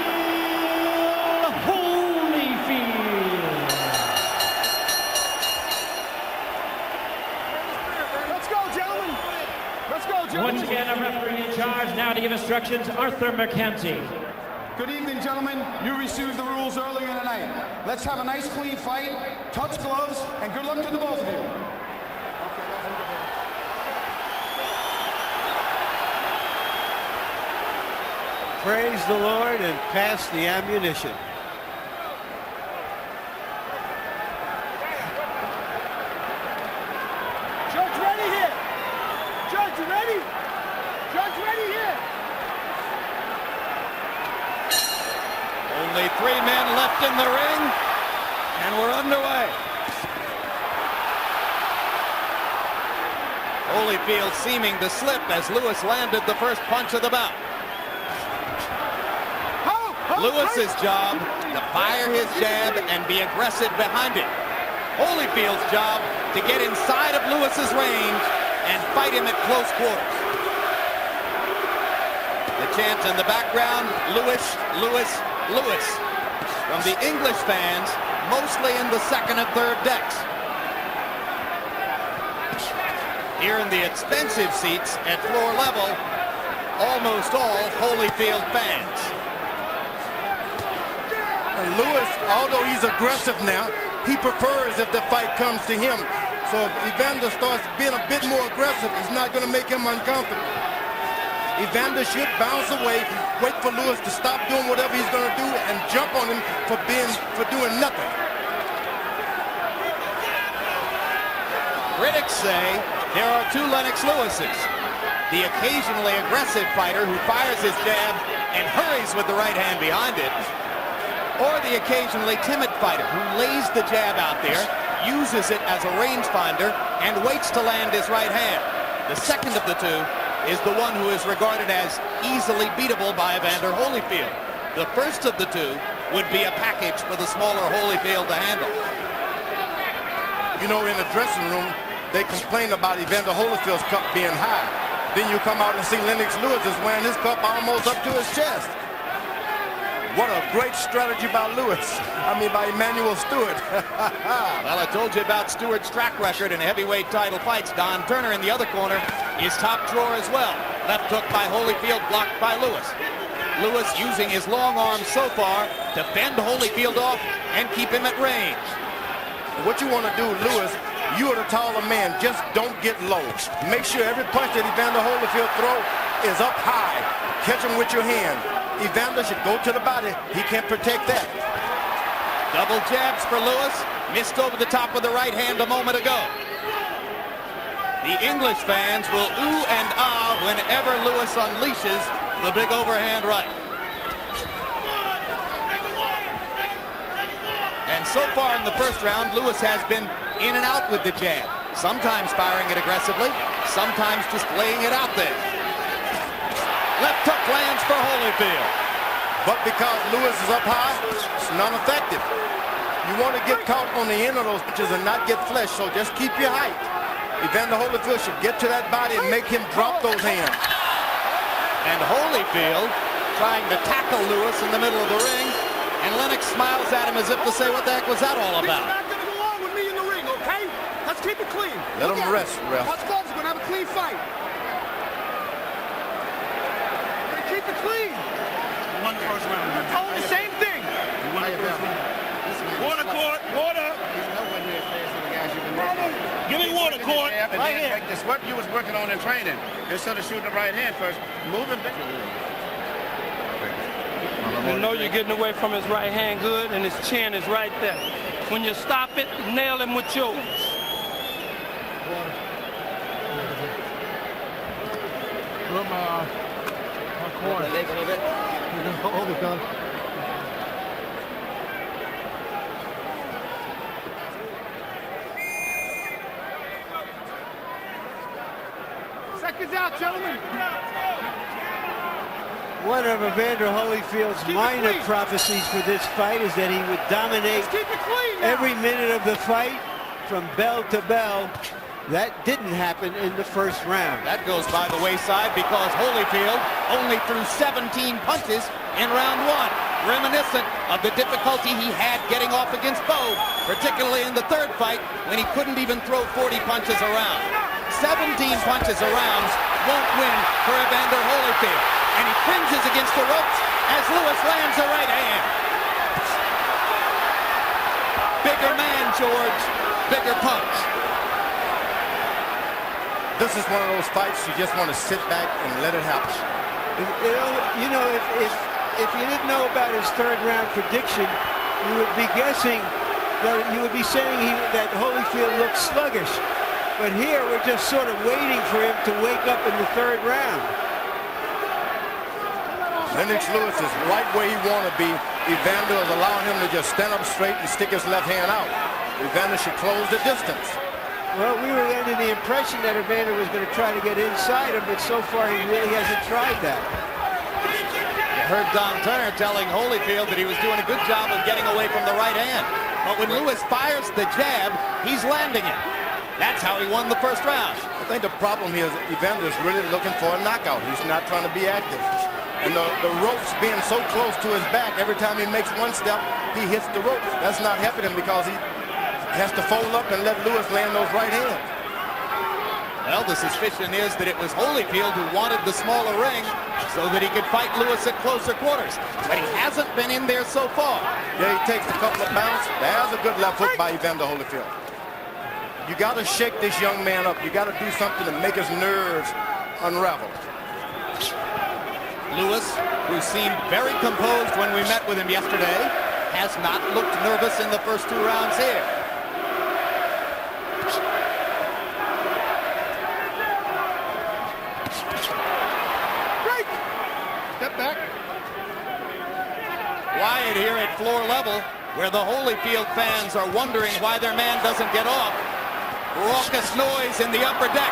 Holyfield. Once again, a referee in charge now to give instructions, Arthur Mercanti. Good evening, gentlemen. You received the rules earlier tonight. Let's have a nice, clean fight, touch gloves, and good luck to the both of you. Praise the Lord and pass the ammunition. Judge ready here. Judge, you ready? Judge ready here. Only 3 men left in the ring, and we're underway. Holyfield seeming to slip as Lewis landed the first punch of the bout. Lewis's job to fire his jab and be aggressive behind it. Holyfield's job to get inside of Lewis's range and fight him at close quarters. The chant in the background, Lewis, Lewis, Lewis, from the English fans, mostly in the second and third decks. Here in the expensive seats at floor level, almost all Holyfield fans. And Lewis, although he's aggressive now, he prefers if the fight comes to him. So if Evander starts being a bit more aggressive, it's not going to make him uncomfortable. Evander should bounce away, wait for Lewis to stop doing whatever he's going to do, and jump on him for doing nothing. Critics say there are 2 Lennox Lewises. The occasionally aggressive fighter who fires his jab and hurries with the right hand behind it, or the occasionally timid fighter who lays the jab out there, uses it as a rangefinder, and waits to land his right hand. The second of the 2 is the one who is regarded as easily beatable by Evander Holyfield. The first of the 2 would be a package for the smaller Holyfield to handle. You know, in the dressing room, they complain about Evander Holyfield's cup being high. Then you come out and see Lennox Lewis is wearing his cup almost up to his chest. What a great strategy by Emmanuel Stewart. Well, I told you about Stewart's track record in heavyweight title fights. Don Turner in the other corner is top drawer as well. Left hook by Holyfield, blocked by Lewis. Lewis using his long arm so far to fend Holyfield off and keep him at range. What you want to do, Lewis, you are the taller man. Just don't get low. Make sure every punch that Evander Holyfield throw is up high. Catch him with your hand. Evander should go to the body. He can't protect that. Double jabs for Lewis. Missed over the top of the right hand a moment ago. The English fans will ooh and ah whenever Lewis unleashes the big overhand right. And so far in the first round, Lewis has been in and out with the jab. Sometimes firing it aggressively, sometimes just laying it out there. Left hook lands for Holyfield. But because Lewis is up high, it's not effective. You want to get caught on the end of those punches and not get flesh, so just keep your height. Evander Holyfield should get to that body and make him drop those hands. And Holyfield trying to tackle Lewis in the middle of the ring, and Lennox smiles at him as if to say, what the heck was that all about? He's not going to go on with me in the ring, okay? Let's keep it clean. Let him rest, ref. Us folks are going to have a clean fight. Keep it clean. You won the first round. You're telling the same thing. You won the first round. Water, court. Water. Give me water, court. Right here. That's what you was working on in training. Instead of shooting the right hand first, moving back. You know you're getting away from his right hand good, and his chin is right there. When you stop it, nail him with yours. Hold the leg a little bit. Hold it, Don. Seconds out, gentlemen. One of Evander Holyfield's minor prophecies for this fight is that he would dominate every minute of the fight from bell to bell. That didn't happen in the first round. That goes by the wayside because Holyfield only threw 17 punches in round 1, reminiscent of the difficulty he had getting off against Bout, particularly in the third fight when he couldn't even throw 40 punches around. 17 punches around won't win for Evander Holyfield. And he cringes against the ropes as Lewis lands a right hand. Bigger man, George. Bigger punch. This is one of those fights you just want to sit back and let it happen. You know, if you didn't know about his third round prediction, you would be guessing that you would be saying that Holyfield looked sluggish. But here we're just sort of waiting for him to wake up in the third round. Lennox Lewis is right where he want to be. Evander is allowing him to just stand up straight and stick his left hand out. Evander should close the distance. Well, we were under the impression that Evander was going to try to get inside him, but so far he really hasn't tried that. You heard Don Turner telling Holyfield that he was doing a good job of getting away from the right hand. But when Lewis fires the jab, he's landing it. That's how he won the first round. I think the problem here is Evander is really looking for a knockout. He's not trying to be active. And the ropes being so close to his back, every time he makes one step, he hits the ropes. That's not helping him because he has to fold up and let Lewis land those right hands. Well, the suspicion is that it was Holyfield who wanted the smaller ring so that he could fight Lewis at closer quarters. But he hasn't been in there so far. Yeah, he takes a couple of bounces. There's a good left hook by Evander Holyfield. You got to shake this young man up. You got to do something to make his nerves unravel. Lewis, who seemed very composed when we met with him yesterday, has not looked nervous in the first two rounds here. Right. Step back. Quiet here at floor level, where the Holyfield fans are wondering why their man doesn't get off. Raucous noise in the upper deck,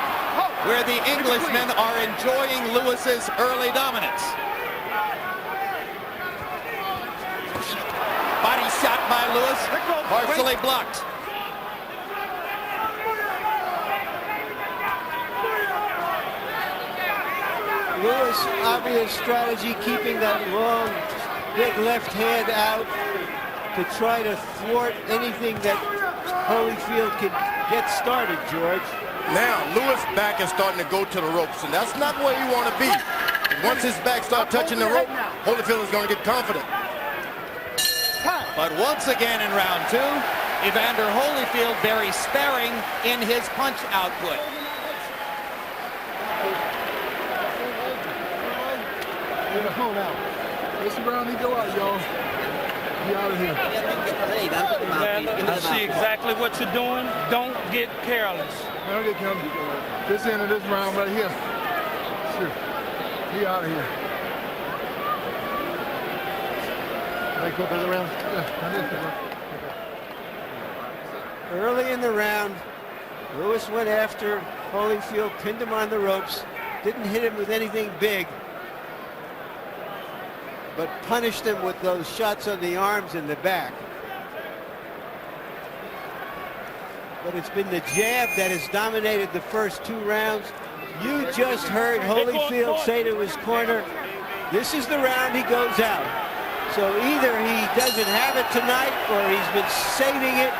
where the Englishmen are enjoying Lewis's early dominance. Body shot by Lewis, partially blocked. Lewis, obvious strategy, keeping that long, big left hand out to try to thwart anything that Holyfield could get started, George. Now, Lewis' back is starting to go to the ropes, and that's not where you want to be. Once his back starts touching the rope, Holyfield is going to get confident. But once again in round two, Evander Holyfield very sparing in his punch output. Hold out. Mr. Brown, he go out, y'all. Be out of here. I see exactly what you're doing. Don't get careless. Don't get careless. This end of this round right here. Sure. Be out of here. Like what the round? Yeah. Early in the round, Lewis went after Holyfield, pinned him on the ropes, didn't hit him with anything big, but punished him with those shots on the arms and the back. But it's been the jab that has dominated the first two rounds. You just heard Holyfield say to his corner, this is the round he goes out. So either he doesn't have it tonight or he's been saving it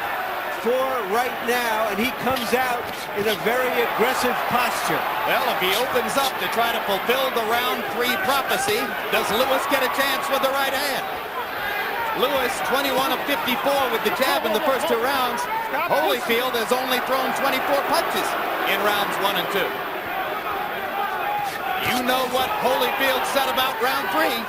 for right now, and he comes out in a very aggressive posture. Well, if he opens up to try to fulfill the round three prophecy, does Lewis get a chance with the right hand? Lewis, 21 of 54 with the jab in the first two rounds. Holyfield has only thrown 24 punches in rounds 1 and 2. You know what Holyfield said about round three.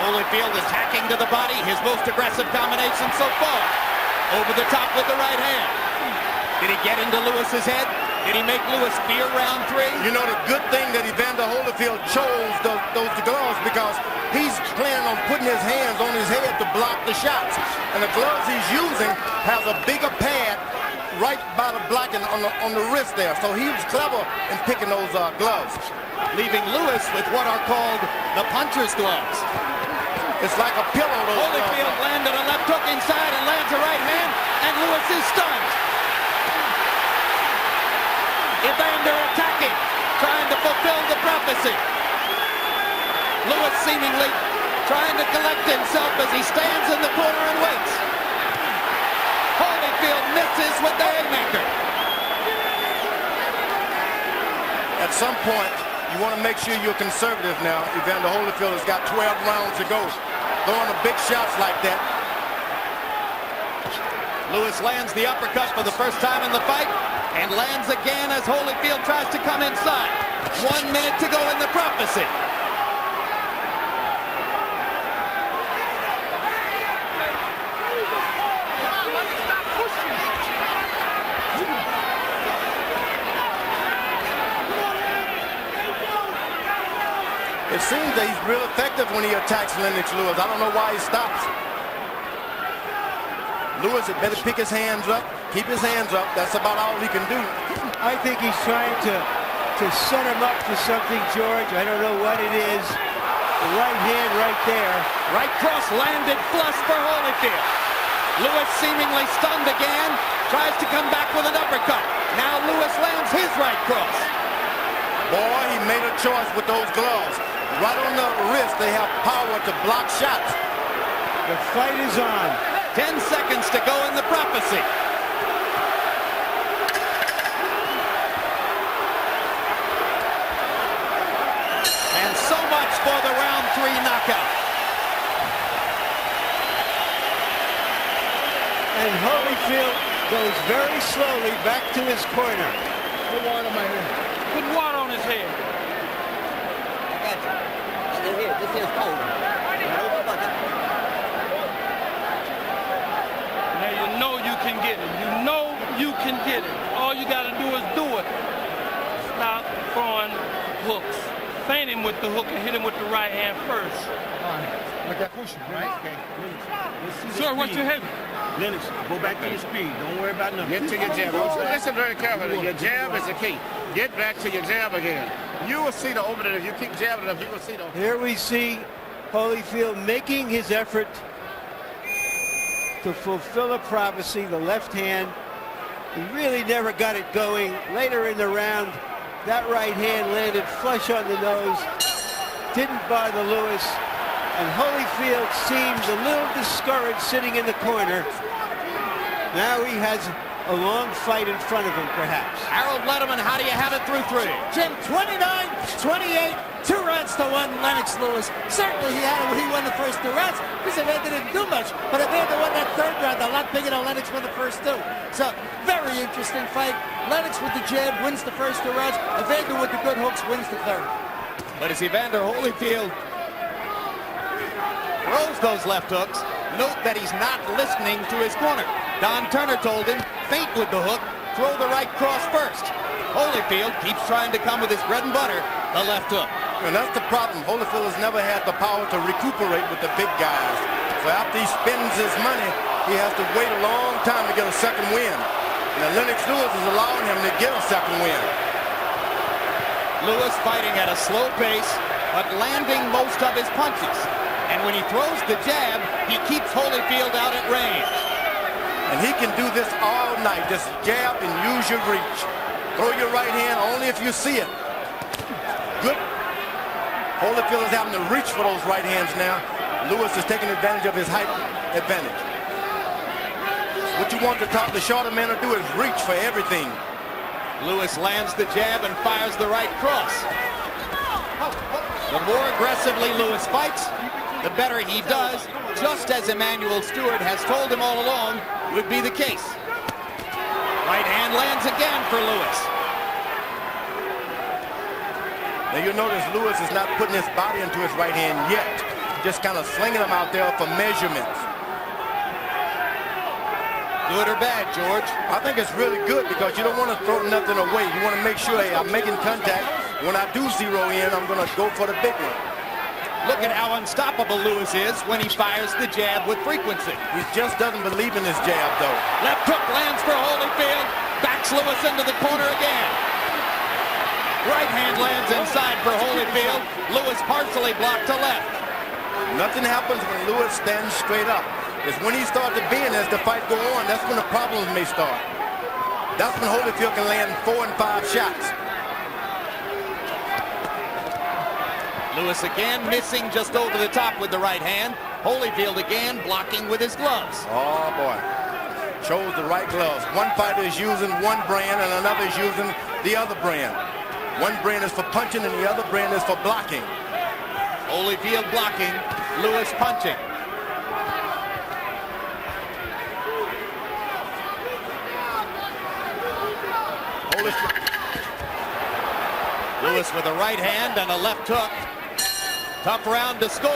Holyfield attacking to the body, his most aggressive combination so far. Over the top with the right hand. Did he get into Lewis's head? Did he make Lewis fear round three? You know, the good thing that Evander Holyfield chose those gloves, because he's planning on putting his hands on his head to block the shots. And the gloves he's using has a bigger pad right by the blocking on the wrist there. So he was clever in picking those gloves. Leaving Lewis with what are called the puncher's gloves. It's like a pillow. Holyfield landed a left hook inside and lands a right hand, and Lewis is stunned. Evander attacking, trying to fulfill the prophecy. Lewis seemingly trying to collect himself as he stands in the corner and waits. Holyfield misses with the haymaker. At some point, you want to make sure you're conservative now. Evander Holyfield has got 12 rounds to go. Throwing the big shots like that. Lewis lands the uppercut for the first time in the fight and lands again as Holyfield tries to come inside. 1 minute to go in the prophecy. It seems that he's real effective when he attacks Lennox Lewis. I don't know why he stops. Lewis had better pick his hands up, keep his hands up. That's about all he can do. I think he's trying to set him up for something, George. I don't know what it is. The right hand right there. Right cross landed flush for Holyfield. Lewis seemingly stunned again, tries to come back with an uppercut. Now Lewis lands his right cross. Boy, he made a choice with those gloves. Right on the wrist, they have power to block shots. The fight is on. 10 seconds to go in the prophecy. And so much for the round 3 knockout. And Holyfield goes very slowly back to his corner. Put water on my head. Put water on his head. This is cold. Now you know you can get it. You know you can get it. All you got to do is do it. Stop throwing hooks. Feint him with the hook and hit him with the right hand first. All right. Like that pushing, right? Okay. Sir, what's your head? Lennox, go back to your speed. Don't worry about nothing. Get to your jab. Listen very carefully. Your jab is the key. Get back to your jab again. You will see the opening. If you keep jabbing enough, you will see the opening. Here we see Holyfield making his effort to fulfill a prophecy, the left hand. He really never got it going. Later in the round, that right hand landed flush on the nose. Didn't bother Lewis. And Holyfield seems a little discouraged sitting in the corner. Now he has a long fight in front of him, perhaps. Harold Letterman, how do you have it through 3? Jim, 29-28, 2 rounds to 1, Lennox Lewis. Certainly he had it when he won the first 2 rounds because Evander didn't do much. But Evander won that 3rd round a lot bigger than Lennox won the first 2. So, very interesting fight. Lennox with the jab wins the first 2 rounds. Evander with the good hooks wins the 3rd. But as Evander Holyfield throws those left hooks, note that he's not listening to his corner. Don Turner told him, feint with the hook, throw the right cross first. Holyfield keeps trying to come with his bread and butter, the left hook. And that's the problem. Holyfield has never had the power to recuperate with the big guys. So after he spends his money, he has to wait a long time to get a second win. Now Lennox Lewis is allowing him to get a second win. Lewis fighting at a slow pace, but landing most of his punches. And when he throws the jab, he keeps Holyfield out at range. And he can do this all night. Just jab and use your reach. Throw your right hand only if you see it. Good. Holyfield is having to reach for those right hands now. Lewis is taking advantage of his height advantage. What you want the shorter man to do is reach for everything. Lewis lands the jab and fires the right cross. The more aggressively Lewis fights, the better he does, just as Emmanuel Stewart has told him all along would be the case. Right hand lands again for Lewis. Now you'll notice Lewis is not putting his body into his right hand yet. Just kind of slinging them out there for measurements. Good or bad, George? I think it's really good because you don't want to throw nothing away. You want to make sure, hey, I'm making contact. When I do zero in, I'm going to go for the big one. Look at how unstoppable Lewis is when he fires the jab with frequency. He just doesn't believe in his jab, though. Left hook lands for Holyfield. Backs Lewis into the corner again. Right hand lands inside for Holyfield. Lewis partially blocked to left. Nothing happens when Lewis stands straight up. It's when he starts to bend as the fight go on, that's when the problems may start. That's when Holyfield can land 4 and 5 shots. Lewis again missing just over the top with the right hand. Holyfield again blocking with his gloves. Oh, boy. Chose the right gloves. One fighter is using one brand and another is using the other brand. One brand is for punching and the other brand is for blocking. Holyfield blocking, Lewis punching. Lewis with a right hand and a left hook. Tough round to score.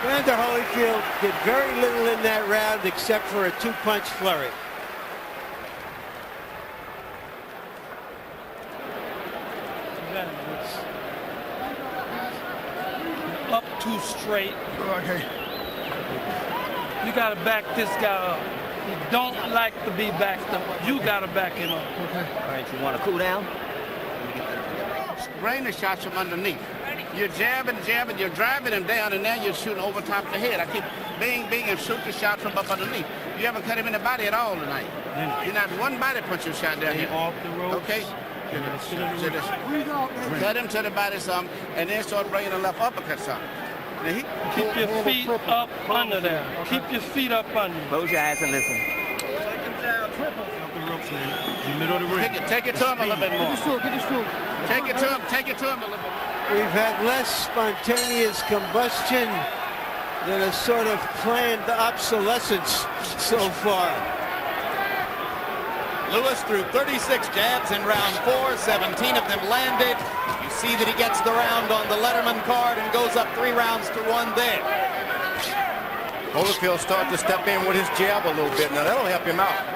Evander Holyfield did very little in that round except for a 2-punch flurry. Up too straight. Okay. You got to back this guy up. He don't like to be backed up. You got to back him up. Okay. All right, you want to cool down? Bring the shots from underneath. You're jabbing, you're driving him down, and now you're shooting over top of the head. I keep bing, and shoot the shot from up underneath. You haven't cut him in the body at all tonight. You're not one body punching shot down here. Off the ropes. Okay? Cut him to the body some, and then start bringing the left uppercut some. Keep your feet up under there. Keep your feet up under. Close your eyes and listen. Take it to him a little bit more. Take it to him a little bit. We've had less spontaneous combustion than a sort of planned obsolescence so far. Lewis threw 36 jabs in round 4, 17 of them landed. You see that he gets the round on the Letterman card and goes up 3 rounds to 1 there. Holyfield started to step in with his jab a little bit. Now that'll help him out.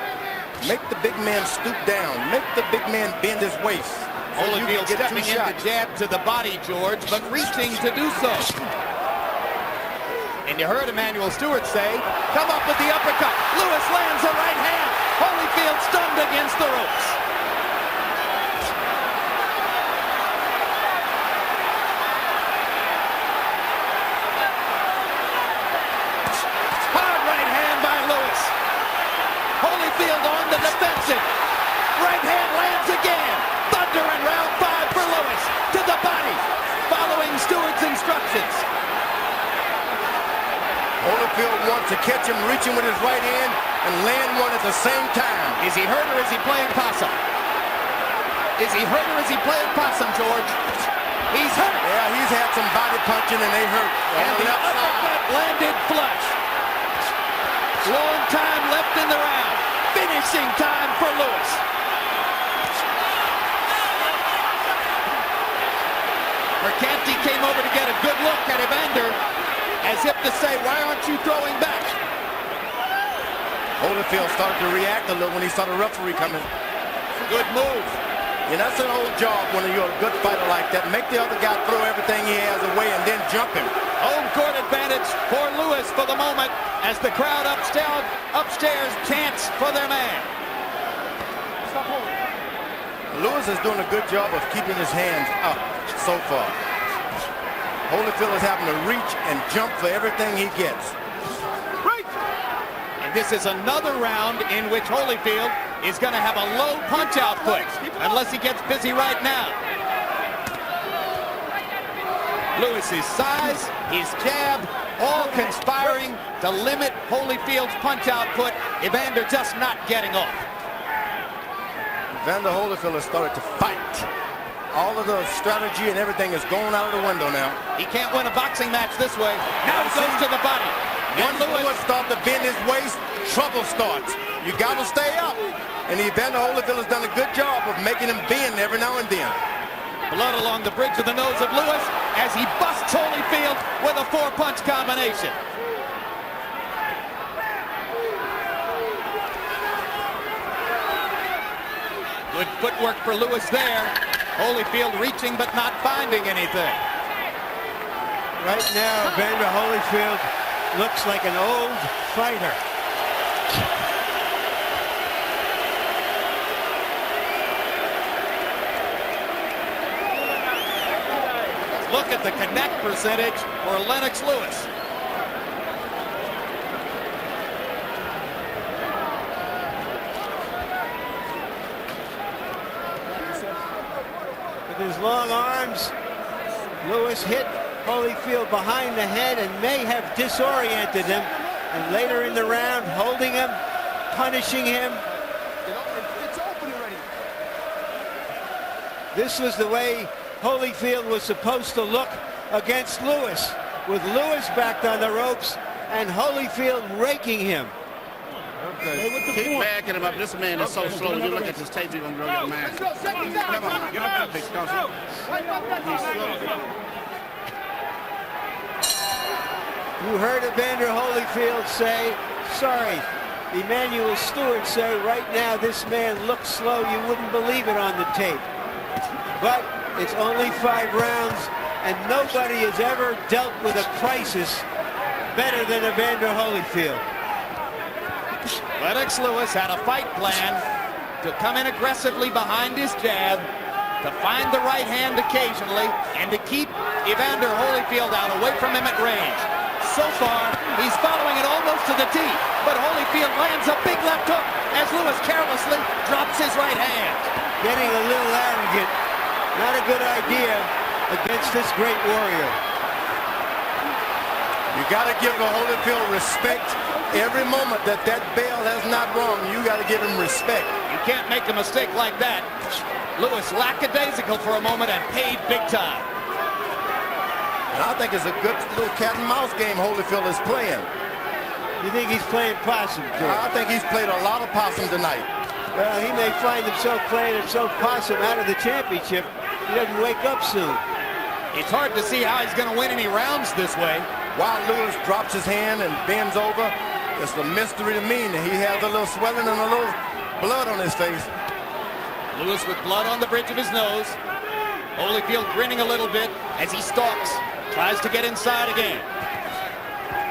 Make the big man stoop down. Make the big man bend his waist. Holyfield stepping in the jab to the body, George, but reaching to do so. And you heard Emmanuel Stewart say, come up with the uppercut. Lewis lands a right hand. Holyfield stunned against the ropes. Hard right hand by Lewis. Holyfield on the defensive. Right hand lands again. Thunder in round 5 for Lewis. To the body. Following Stewart's instructions. Holyfield wants to catch him reaching with his right hand and land one at the same time. Is he hurt or is he playing possum? Is he hurt or is he playing possum, George? He's hurt. Yeah, he's had some body punching and they hurt. And the uppercut landed flush. Long time left in the round. Finishing time for Lewis. Mercanti came over to get a good look at Evander, as if to say, why aren't you throwing back? Holyfield started to react a little when he saw the referee coming. Good move. And that's an old job when you're a good fighter like that. Make the other guy throw everything he has away and then jump him. Home court advantage for Lewis for the moment as the crowd upstairs chants for their man. Lewis is doing a good job of keeping his hands up so far. Holyfield is having to reach and jump for everything he gets. And this is another round in which Holyfield is going to have a low punch output unless he gets busy right now. Lewis's size, his jab, all conspiring to limit Holyfield's punch output. Evander just not getting off. Evander Holyfield has started to fight. All of the strategy and everything is going out of the window now. He can't win a boxing match this way. Now he goes to the body. Once Lewis starts to bend his waist, trouble starts. You got to stay up. And Evander Holyfield has done a good job of making him bend every now and then. Blood along the bridge of the nose of Lewis as he busts Holyfield with a 4-punch combination. Good footwork for Lewis there. Holyfield reaching but not finding anything. Right now, Evander Holyfield looks like an old fighter. Look at the connect percentage for Lennox Lewis. his long arms. Lewis hit Holyfield behind the head and may have disoriented him. And later in the round, holding him, punishing him. It's open already. This was the way Holyfield was supposed to look against Lewis, with Lewis backed on the ropes and Holyfield raking him. Keep backing him up. This man is so slow. When you look at this tape, you're going to grow your mind. Come on, get up there, he's slow. You heard Evander Holyfield say, sorry, Emmanuel Stewart say, right now this man looks slow. You wouldn't believe it on the tape. But it's only 5 rounds, and nobody has ever dealt with a crisis better than Evander Holyfield. Lennox Lewis had a fight plan to come in aggressively behind his jab, to find the right hand occasionally, and to keep Evander Holyfield out away from him at range. So far, he's following it almost to the tee, but Holyfield lands a big left hook as Lewis carelessly drops his right hand. Getting a little arrogant, not a good idea against this great warrior. You got to give Holyfield respect. Every moment that bell has not rung, you got to give him respect. You can't make a mistake like that. Lewis lackadaisical for a moment and paid big time. And I think it's a good little cat and mouse game Holyfield is playing. You think he's playing possum, George? I think he's played a lot of possum tonight. Well, he may find himself playing himself possum out of the championship. He doesn't wake up soon. It's hard to see how he's going to win any rounds this way. While Lewis drops his hand and bends over, it's a mystery to me. He has a little swelling and a little blood on his face. Lewis with blood on the bridge of his nose. Holyfield grinning a little bit as he stalks. Tries to get inside again.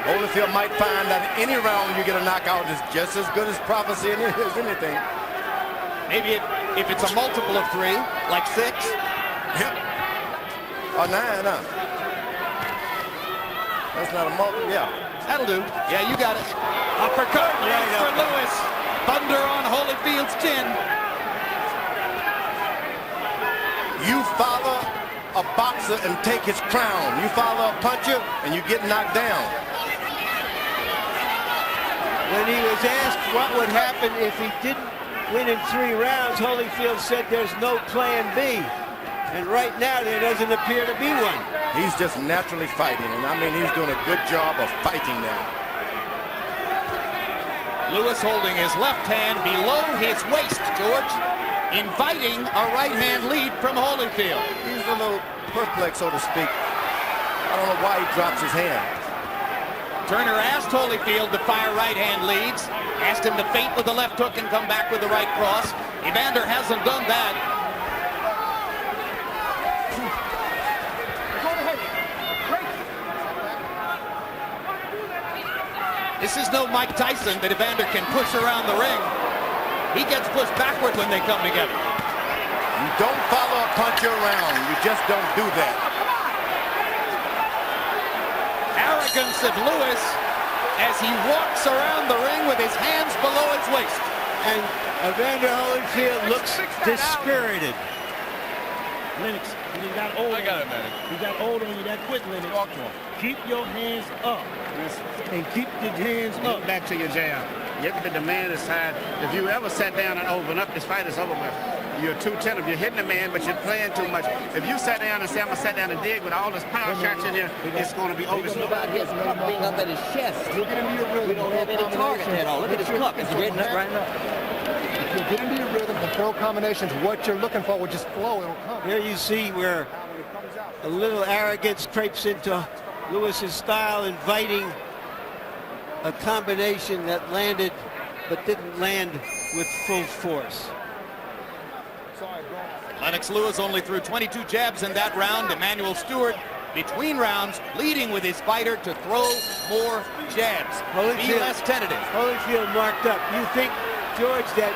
Holyfield might find that any round you get a knockout is just as good as prophecy as anything. Maybe if it's a multiple of 3, like 6. Yep. Or 9, huh? That's not a multiple, yeah. That'll do. Yeah, you got it. Uppercut for Lewis. Thunder on Holyfield's chin. You follow a boxer and take his crown. You follow a puncher and you get knocked down. When he was asked what would happen if he didn't win in 3 rounds, Holyfield said there's no plan B. And right now there doesn't appear to be one. He's just naturally fighting, and I mean he's doing a good job of fighting now. Lewis holding his left hand below his waist, George, inviting a right hand lead from Holyfield. He's a little perplexed, so to speak. I don't know why he drops his hand. Turner asked Holyfield to fire right hand leads, asked him to feint with the left hook and come back with the right cross. Evander hasn't done that. This is no Mike Tyson that Evander can push around the ring. He gets pushed backward when they come together. You don't follow a puncher around. You just don't do that. Arrogance of Lewis as he walks around the ring with his hands below his waist. And Evander Holyfield looks dispirited. Lennox, you got old. I got it, man. You got old on you that quick, Lennox. Talk to him. Keep your hands up. And keep your hands up. Get back to your jab. Get to the man side. If you ever sat down and open up, this fight is over with. You're too tentative. You're hitting the man, but you're playing too much. If you sat down and say, I'm going to sit down and dig with all this power shots in here, it's going to be over. About his cup being up at his chest. Look at him, we don't have any target at all. Look at his cup. It's red nut right now. If you get into your rhythm, the throw combinations, what you're looking for will just flow. It'll come. Here you see where a little arrogance creeps into Lewis's style, inviting a combination that landed but didn't land with full force. Lennox Lewis only threw 22 jabs in that round. Emmanuel Stewart, between rounds, leading with his fighter to throw more jabs. Be less tentative. Holyfield marked up. You think, George, that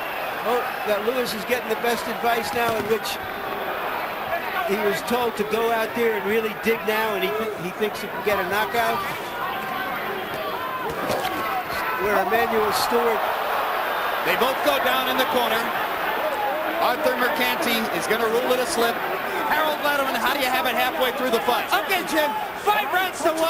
Lewis is getting the best advice now, in which he was told to go out there and really dig now, and he thinks he can get a knockout? Where Emmanuel Stewart... They both go down in the corner. Arthur Mercanti is going to rule it a slip. Harold Letterman, how do you have it halfway through the fight? Okay, Jim, 5 rounds to 1,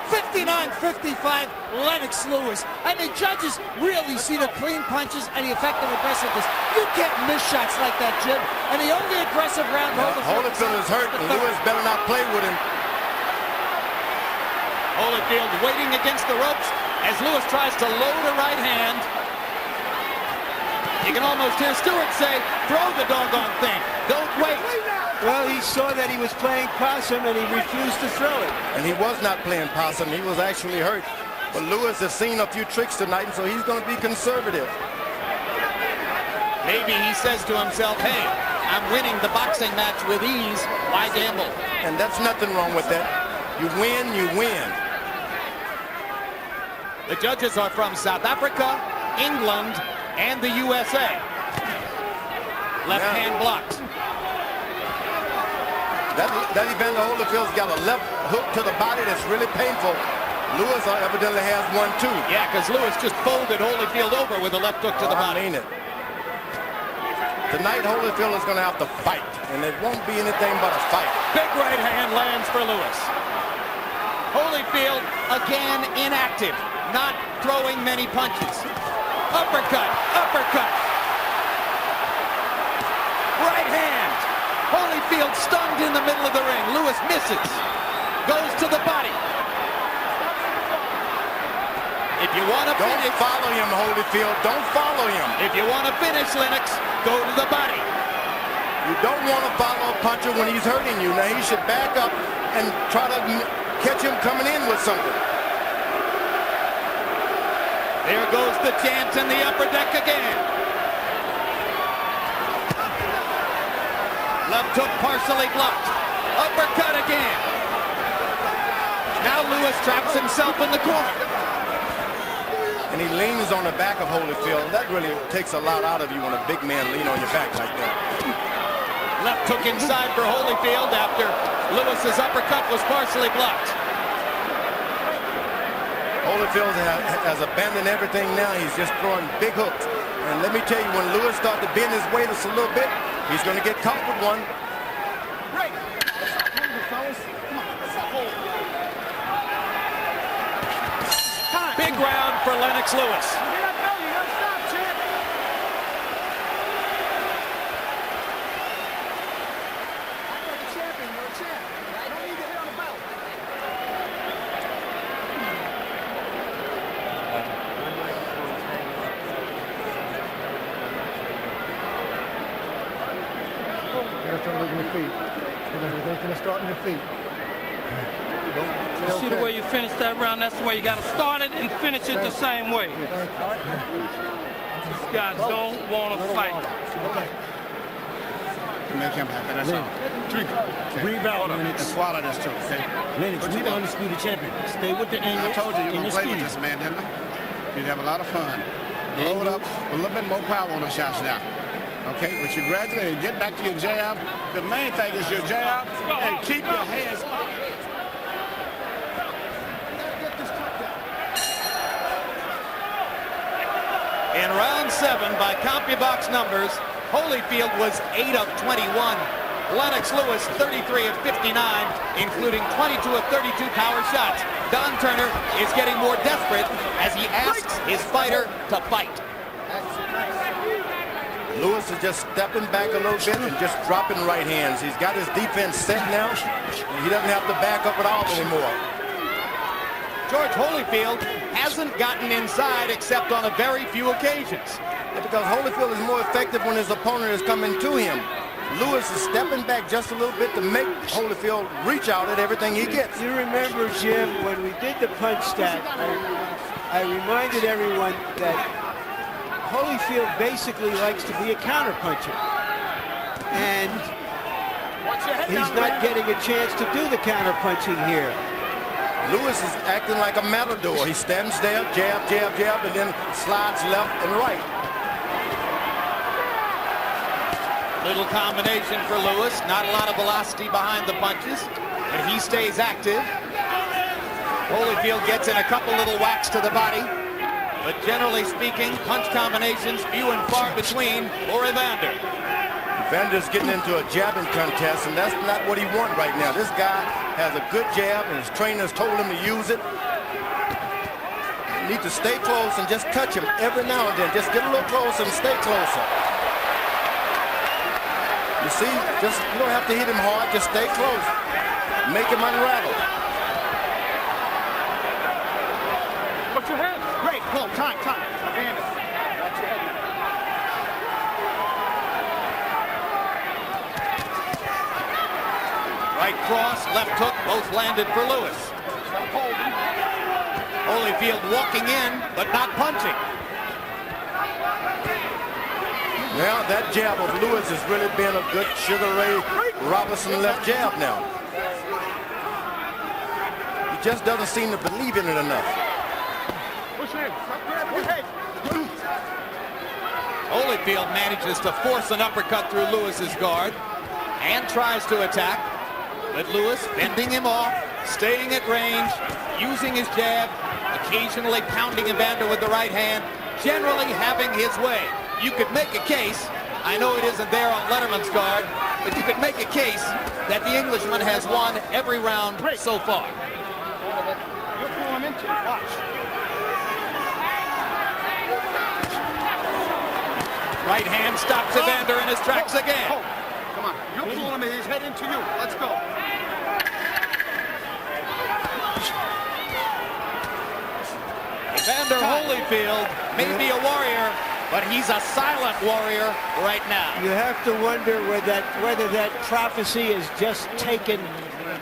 59-55, Lennox Lewis. And the judges really see the clean punches and the effective aggressiveness. You can't miss shots like that, Jim. And the only aggressive round Holyfield is hurt, and Lewis better not play with him. Holyfield waiting against the ropes as Lewis tries to load a right hand. You can almost hear Stewart say, throw the doggone thing. Don't wait. Well, he saw that he was playing possum and he refused to throw it. And he was not playing possum. He was actually hurt. But Lewis has seen a few tricks tonight, and so he's going to be conservative. Maybe he says to himself, hey, I'm winning the boxing match with ease. Why gamble? And that's nothing wrong with that. You win, you win. The judges are from South Africa, England, and the USA. Left hand blocked. That Evander Holyfield's got a left hook to the body that's really painful. Lewis evidently has one too. Yeah, because Lewis just folded Holyfield over with a left hook to the body. I mean it. Tonight Holyfield is going to have to fight, and it won't be anything but a fight. Big right hand lands for Lewis. Holyfield again inactive, not throwing many punches. Uppercut, uppercut. Right hand. Holyfield stunned in the middle of the ring. Lewis misses. Goes to the body. If you want to finish... Don't follow him, Holyfield. Don't follow him. If you want to finish, Lennox, go to the body. You don't want to follow a puncher when he's hurting you. Now, he should back up and try to catch him coming in with something. There goes the chance in the upper deck again. Left hook partially blocked. Uppercut again. Now Lewis traps himself in the corner. And he leans on the back of Holyfield. That really takes a lot out of you when a big man lean on your back like that. Left hook inside for Holyfield after Lewis's uppercut was partially blocked. Holyfield has abandoned everything now. He's just throwing big hooks. And let me tell you, when Lewis starts to bend his weight just a little bit, he's going to get caught with one. Big round for Lennox Lewis. You see the way you finish that round? That's the way you got to start it and finish it the same way. These guys don't want to fight. Make him happy, that's all. Rebound, Lennox. And swallow this too, okay? Lennox, we the undisputed champion. Stay with the angle. I told you you were going to play with speed. this man, didn't I? You'd have a lot of fun. Hold up, a little bit more power on the shots now. Okay, but you graduate and get back to your jab. The main thing is your jab and keep your hands up. In round 7, by CompuBox numbers, Holyfield was 8 of 21. Lennox Lewis, 33 of 59, including 22 of 32 power shots. Don Turner is getting more desperate as he asks his fighter to fight. Lewis is just stepping back a little bit and just dropping right hands. He's got his defense set now. He doesn't have to back up at all anymore. George Holyfield hasn't gotten inside except on a very few occasions. Because Holyfield is more effective when his opponent is coming to him. Lewis is stepping back just a little bit to make Holyfield reach out at everything he gets. You remember, Jim, when we did the punch stat, I reminded everyone that Holyfield basically likes to be a counterpuncher. And he's not getting a chance to do the counterpunching here. Lewis is acting like a matador. He stands there, jab, jab, jab, and then slides left and right. Little combination for Lewis. Not a lot of velocity behind the punches, but he stays active. Holyfield gets in a couple little whacks to the body, but generally speaking, punch combinations few and far between for Evander. Evander's getting into a jabbing contest, and that's not what he wants right now. This guy has a good jab, and his trainers told him to use it. You need to stay close and just touch him every now and then. Just get a little closer and stay closer. You see, you don't have to hit him hard. Just stay close. Make him unravel. Put your hands. Great. Pull. Time. Evander. Right cross, left hook, both landed for Lewis. Holyfield walking in, but not punching. Well, that jab of Lewis has really been a good Sugar Ray Robinson left jab now. He just doesn't seem to believe in it enough. Holyfield manages to force an uppercut through Lewis's guard and tries to attack. But Lewis bending him off, staying at range, using his jab, occasionally pounding Evander with the right hand, generally having his way. You could make a case, I know it isn't there on Letterman's card, but you could make a case that the Englishman has won every round so far. You're pulling into it. Watch. Right hand stops Evander in his tracks again. Come on. You're pulling him. He's heading to you. Let's go. Evander Holyfield may be a warrior, but he's a silent warrior right now. You have to wonder whether that prophecy has just taken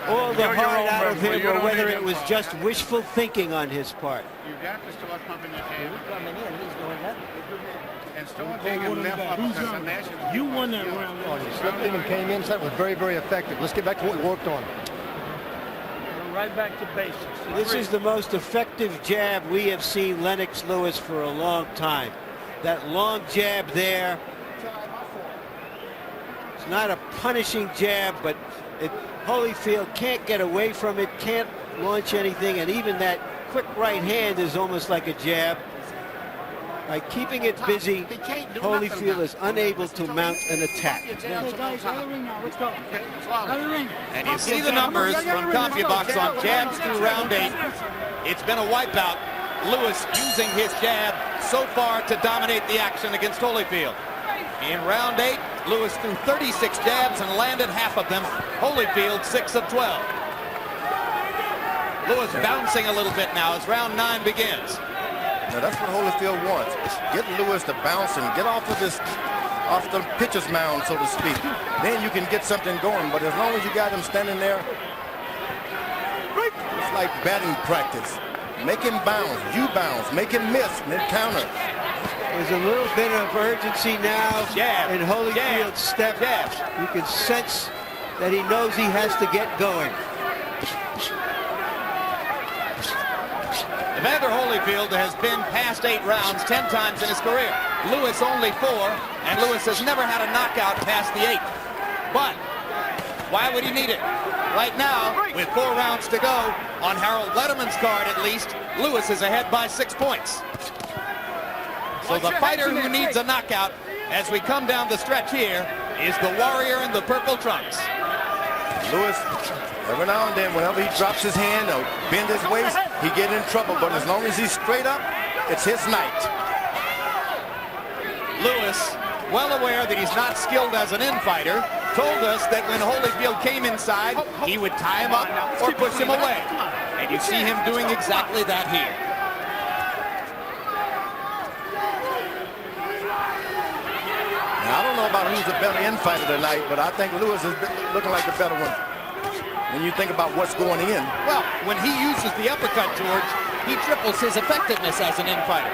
all the heart out of him, or whether it was just wishful thinking on his part. You got to start pumping your head. Coming in, he's going up. And start taking left uppercuts. You won that round. He slipped in and came in. That was very, very effective. Let's get back to what we worked on. Right back to basics. This is the most effective jab we have seen Lennox Lewis for a long time. That long jab there. It's not a punishing jab, but Holyfield can't get away from it, can't launch anything, and even that quick right hand is almost like a jab. By keeping it busy, Holyfield is unable to mount an attack. And you see the numbers from CompuBox on jabs through round 8. It's been a wipeout. Lewis using his jab so far to dominate the action against Holyfield. In round 8, Lewis threw 36 jabs and landed half of them. Holyfield 6 of 12. Lewis bouncing a little bit now as round 9 begins. Now that's what Holyfield wants. Get Lewis to bounce and get off of the pitcher's mound, so to speak. Then you can get something going. But as long as you got him standing there, it's like batting practice. Make him bounce, you bounce, make him miss, and then counter. There's a little bit of urgency now in Holyfield's step. You can sense that he knows he has to get going. Evander Holyfield has been past 8 rounds 10 times in his career. Lewis only 4, and Lewis has never had a knockout past the 8th. But why would he need it? Right now, with 4 rounds to go, on Harold Letterman's card at least, Lewis is ahead by 6 points. So the fighter who needs a knockout as we come down the stretch here is the warrior in the purple trunks. Lewis, every now and then, whenever he drops his hand or bend his waist, he get in trouble. But as long as he's straight up, it's his night. Lewis, well aware that he's not skilled as an infighter, told us that when Holyfield came inside, he would tie him up or push him away. And you see him doing exactly that here. Now, I don't know about who's the better infighter tonight, but I think Lewis is looking like the better one when you think about what's going in. Well, when he uses the uppercut, George, he triples his effectiveness as an infighter.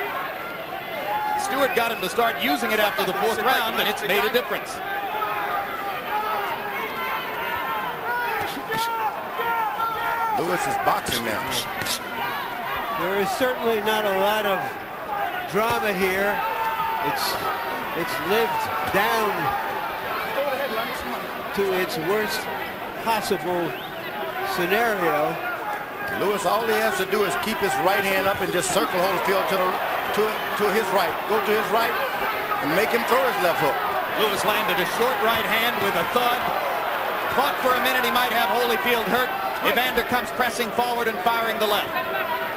Stewart got him to start using it after the 4th round, and it's made a difference. Lewis is boxing now. There is certainly not a lot of drama here. It's lived down to its worst possible scenario. Lewis, all he has to do is keep his right hand up and just circle Holyfield to his right. Go to his right and make him throw his left hook. Lewis landed a short right hand with a thud. Thought for a minute he might have Holyfield hurt. Evander comes pressing forward and firing the left.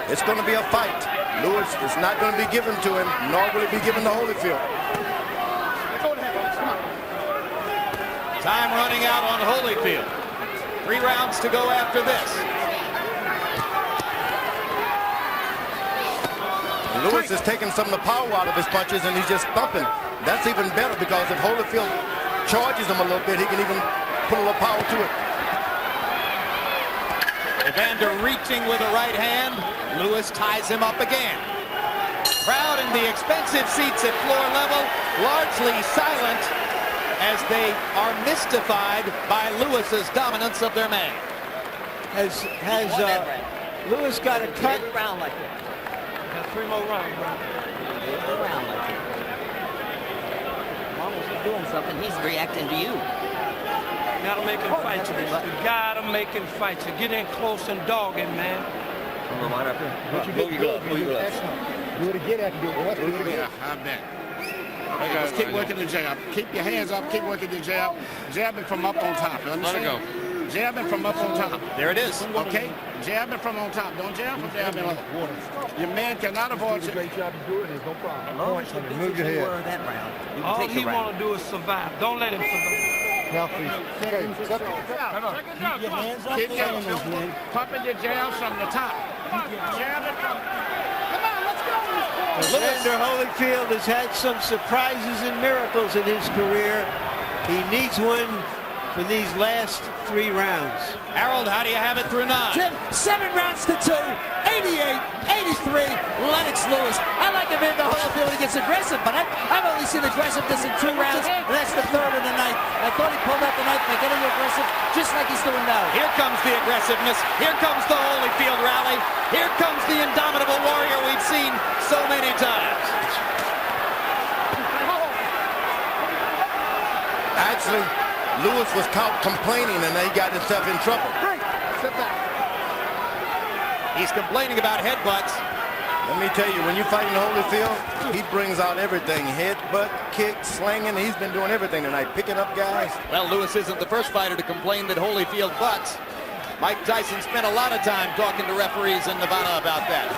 It's going to be a fight. Lewis is not going to be given to him, nor will it be given to Holyfield. Time running out on Holyfield. 3 rounds to go after this. Lewis is taking some of the power out of his punches, and he's just thumping. That's even better, because if Holyfield charges him a little bit, he can even put a little power to it. Evander reaching with a right hand. Lewis ties him up again. Crowd in the expensive seats at floor level, largely silent as they are mystified by Lewis's dominance of their man. Has Lewis got a cut? Every round like that. Got 3 more rounds, bro. Every round like that. As long as he's doing something, he's reacting to you. Gotta make him fight you. You gotta make him fight you. Get in close and dog him, man. Move your gloves. Do it again after do it. Do it again. I bet. Just keep working the jab. Keep your hands up. Keep working the jab. Jabbing from up on top. You understand? Let it go. Jabbing from up on top. There it is. Okay? Jabbing from on top. Don't jab from jabbing low. Your man cannot avoid you. Great job of doing it. No problem. Move your head. That round. All he want to do is survive. Don't let him survive. Now, please. Okay, keep your hands up. Keep your pumping your jabs from the top. Jabbing from... Come on, let's go. Evander Holyfield has had some surprises and miracles in his career. He needs one for these last 3 rounds. Harold, how do you have it through 9? Jim, 7 rounds to 2, 88-83, Lennox Lewis. I like Evander Holyfield. He gets aggressive, but I've only seen aggressiveness in 2 rounds, and that's the 3rd of the night. I thought he pulled out the knife by getting aggressive, just like he's doing now. Here comes the aggressiveness. Here comes the Holyfield rally. Here comes the indomitable warrior we've seen so many times. Actually, Lewis was caught complaining, and he got himself in trouble. Sit back. He's complaining about headbutts. Let me tell you, when you're fighting Holyfield, he brings out everything. Headbutt, kick, slinging. He's been doing everything tonight, picking up guys. Well, Lewis isn't the first fighter to complain that Holyfield butts. Mike Tyson spent a lot of time talking to referees in Nevada about that.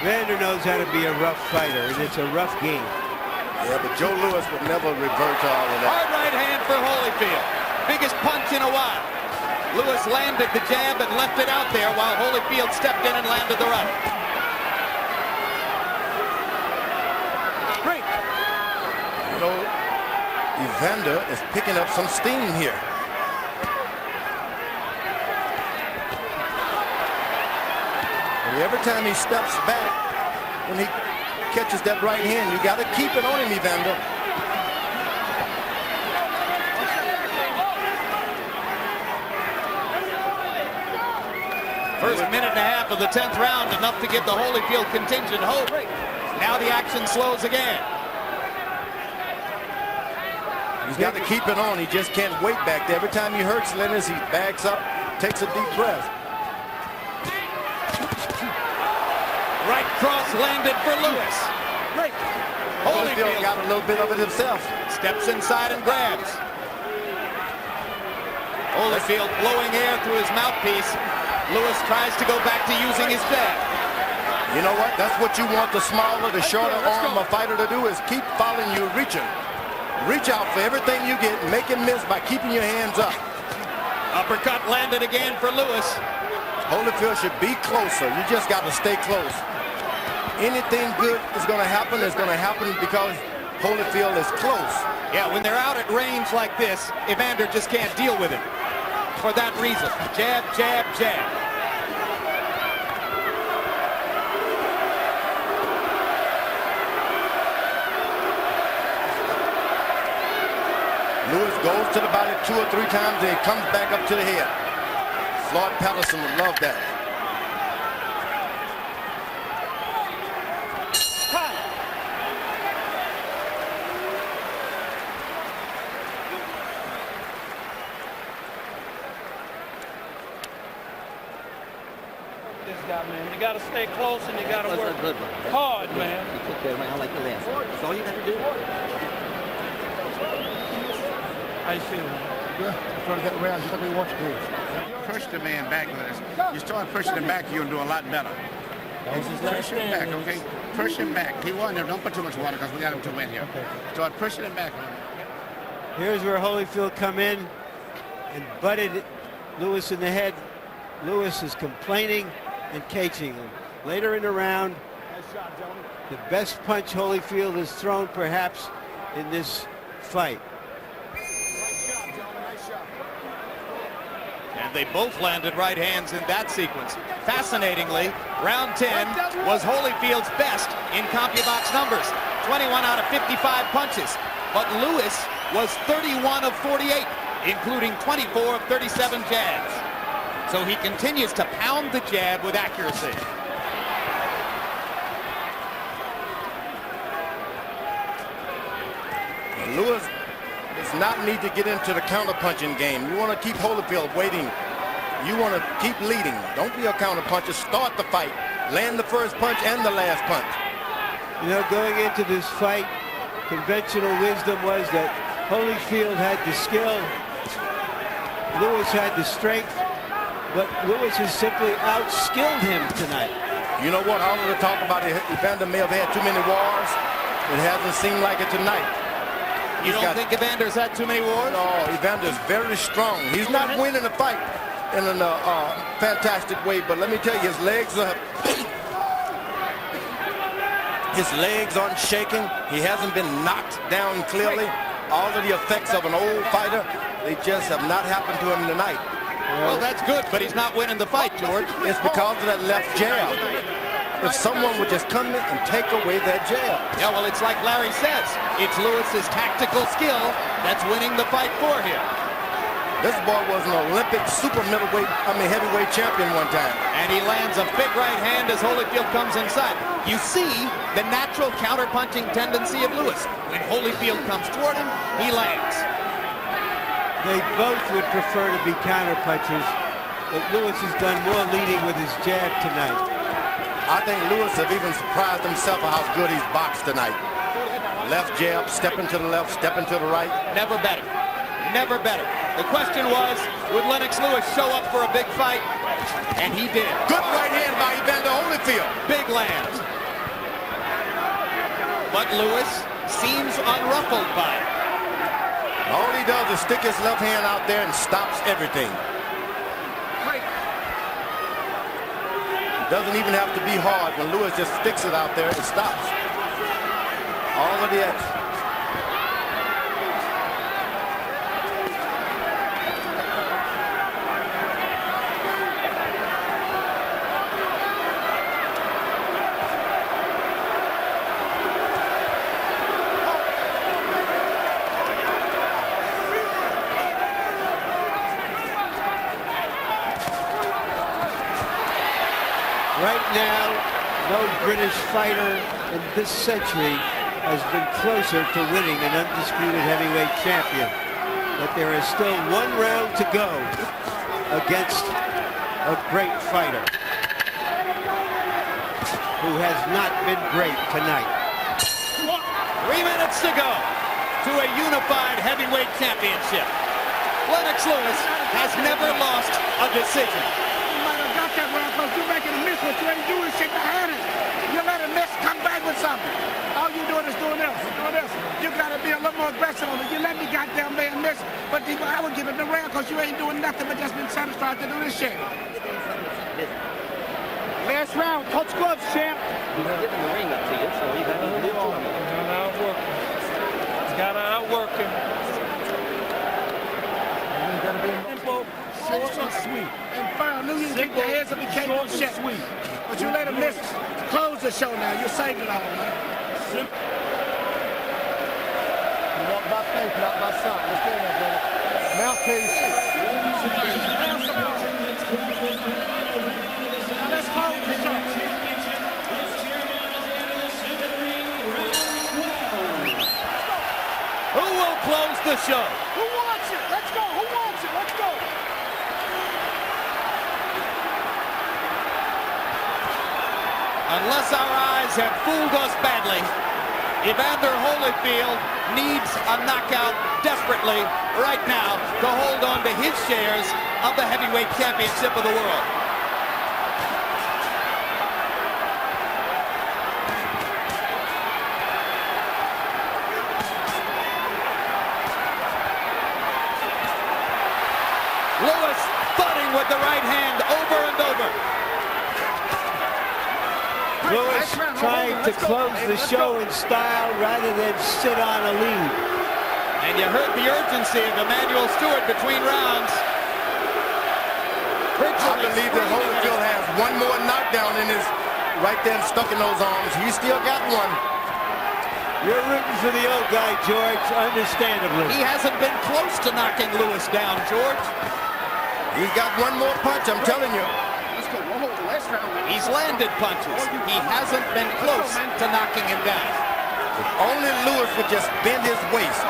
Evander knows how to be a rough fighter, and it's a rough game. Yeah, but Joe Lewis would never revert to all of that. Hard right hand for Holyfield. Biggest punch in a while. Lewis landed the jab and left it out there while Holyfield stepped in and landed the right. Great. You know, Evander is picking up some steam here. And every time he steps back, when he catches that right hand, you got to keep it on him, Evander. First minute and a half of the 10th round, enough to give the Holyfield contingent hope. Now the action slows again. He's got to keep it on. He just can't wait back there. Every time he hurts Lennox, he backs up, takes a deep breath. Right cross landed for Lewis. Holyfield got a little bit of it himself. Steps inside and grabs. Holyfield blowing air through his mouthpiece. Lewis tries to go back to using his jab. You know what? That's what you want the smaller, the shorter arm a fighter to do, is keep following you, reaching. Reach out for everything you get, make him miss by keeping your hands up. Uppercut landed again for Lewis. Holyfield should be closer. You just got to stay close. Anything good is going to happen because Holyfield is close. Yeah, when they're out at range like this, Evander just can't deal with it. For that reason, jab, jab, jab. Lewis goes to the body 2 or 3 times, and he comes back up to the head. Floyd Patterson would love that. This guy, man, you got to stay close and you got to work hard, man. You took that round like the last one. That's all you got to do. How you feel? Good. Trying to get around just like we want you to. Push the man back, Lennox. You start pushing him back, you'll do a lot better. Push him back, okay? Push him back. He won there. Don't put too much water because we got him too wet here. Okay. Start pushing him back. Here's where Holyfield come in and butted Lewis in the head. Lewis is complaining and caging him. Later in the round, the best punch Holyfield has thrown perhaps in this fight. And they both landed right hands in that sequence. Fascinatingly, round 10 was Holyfield's best in CompuBox numbers. 21 out of 55 punches. But Lewis was 31 of 48, including 24 of 37 jabs. So he continues to pound the jab with accuracy. Lewis does not need to get into the counter-punching game. You want to keep Holyfield waiting. You want to keep leading. Don't be a counter-puncher. Start the fight. Land the first punch and the last punch. You know, going into this fight, conventional wisdom was that Holyfield had the skill, Lewis had the strength, but Lewis has simply outskilled him tonight. You know what? All of the talk about it, Evander may have had too many wars. It hasn't seemed like it tonight. You don't think Evander's had too many wars? No, Evander's very strong. He's not winning the fight in a fantastic way, but let me tell you, his legs aren't shaking. He hasn't been knocked down clearly. All of the effects of an old fighter, they just have not happened to him tonight. Well, that's good, but he's not winning the fight, George. It's because of that left jab. If someone would just come in and take away that jab. Yeah, well, it's like Larry says. It's Lewis's tactical skill that's winning the fight for him. This boy was an Olympic heavyweight champion one time. And he lands a big right hand as Holyfield comes inside. You see the natural counter-punching tendency of Lewis. When Holyfield comes toward him, he lands. They both would prefer to be counter-punchers, but Lewis has done more leading with his jab tonight. I think Lewis have even surprised himself at how good he's boxed tonight. Left jab, stepping to the left, stepping to the right. Never better. Never better. The question was, would Lennox Lewis show up for a big fight? And he did. Good right hand by Evander Holyfield. Big land. But Lewis seems unruffled by it. All he does is stick his left hand out there and stops everything. It doesn't even have to be hard. When Lewis just sticks it out there, it stops. All of the action. Right now, no British fighter in this century has been closer to winning an undisputed heavyweight champion. But there is still one round to go against a great fighter who has not been great tonight. 3 minutes to go to a unified heavyweight championship. Lennox Lewis has never lost a decision. That round because you're making a miss. What you ain't doing is shake behind it. You let him miss, come back with something. All you doing is doing this, doing this. You got to be a little more aggressive on it. You let me goddamn man miss, but I would give him the round because you ain't doing nothing but just been satisfied to do this shit. Last round, touch gloves, champ. He's giving the ring up to you, so you got to do it. He's got to outwork him. He's got to be simple, short, and sweet. And fire, I knew you kicked your hands up and can't do shit. But you let him miss. Close the show now. You saved it all, man. You walk by faith, not by sight. Understand that, brother? Mouthpiece. Now let's close the show. Who will close the show? Who wants it? Let's go. Who wants it? Let's go. Unless our eyes have fooled us badly, Evander Holyfield needs a knockout desperately right now to hold on to his shares of the heavyweight championship of the world. Lewis thudding with the right hand over and over. Lewis trying to close the show in style rather than sit on a lead. And you heard the urgency of Emmanuel Stewart between rounds. I believe that Holyfield has one more knockdown in his right there stuck in those arms. He's still got one. You're rooting for the old guy, George, understandably. He hasn't been close to knocking Lewis down, George. He's got one more punch, I'm telling you. He's landed punches. He hasn't been close to knocking him down. If only Lewis would just bend his waist.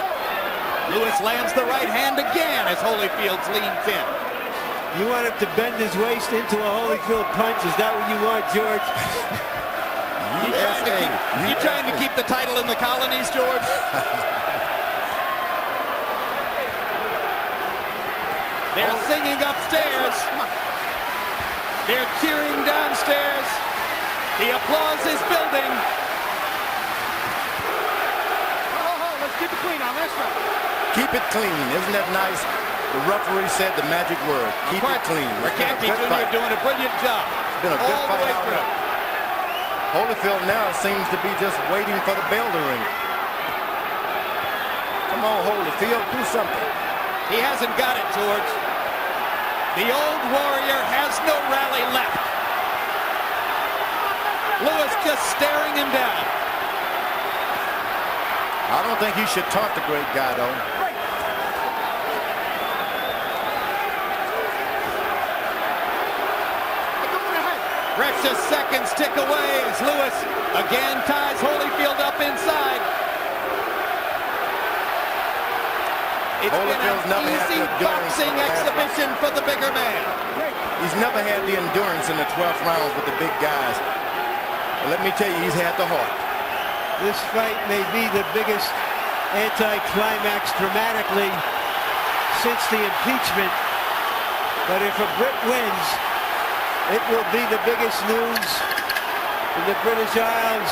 Lewis lands the right hand again as Holyfield's leans in. You want him to bend his waist into a Holyfield punch? Is that what you want, George? You trying to keep the title in the colonies, George? They're singing upstairs. They're cheering downstairs. The applause is building. Let's keep it clean on this one. Keep it clean. Isn't that nice? The referee said the magic word. Keep it clean. McCarthy Jr. doing a brilliant job. It's been a good all fight the way out through. there. Holyfield now seems to be just waiting for the bell to ring. Come on, Holyfield, do something. He hasn't got it, George. The old warrior has no rally left. Lewis just staring him down. I don't think he should taunt the great guy, though. Precious seconds tick away as Lewis again ties Holyfield up inside. It's Holyfield's been never an had easy the endurance boxing exhibition for the bigger man. He's never had the endurance in the 12th round with the big guys. But let me tell you, he's had the heart. This fight may be the biggest anti-climax dramatically since the impeachment, but if a Brit wins, it will be the biggest news in the British Isles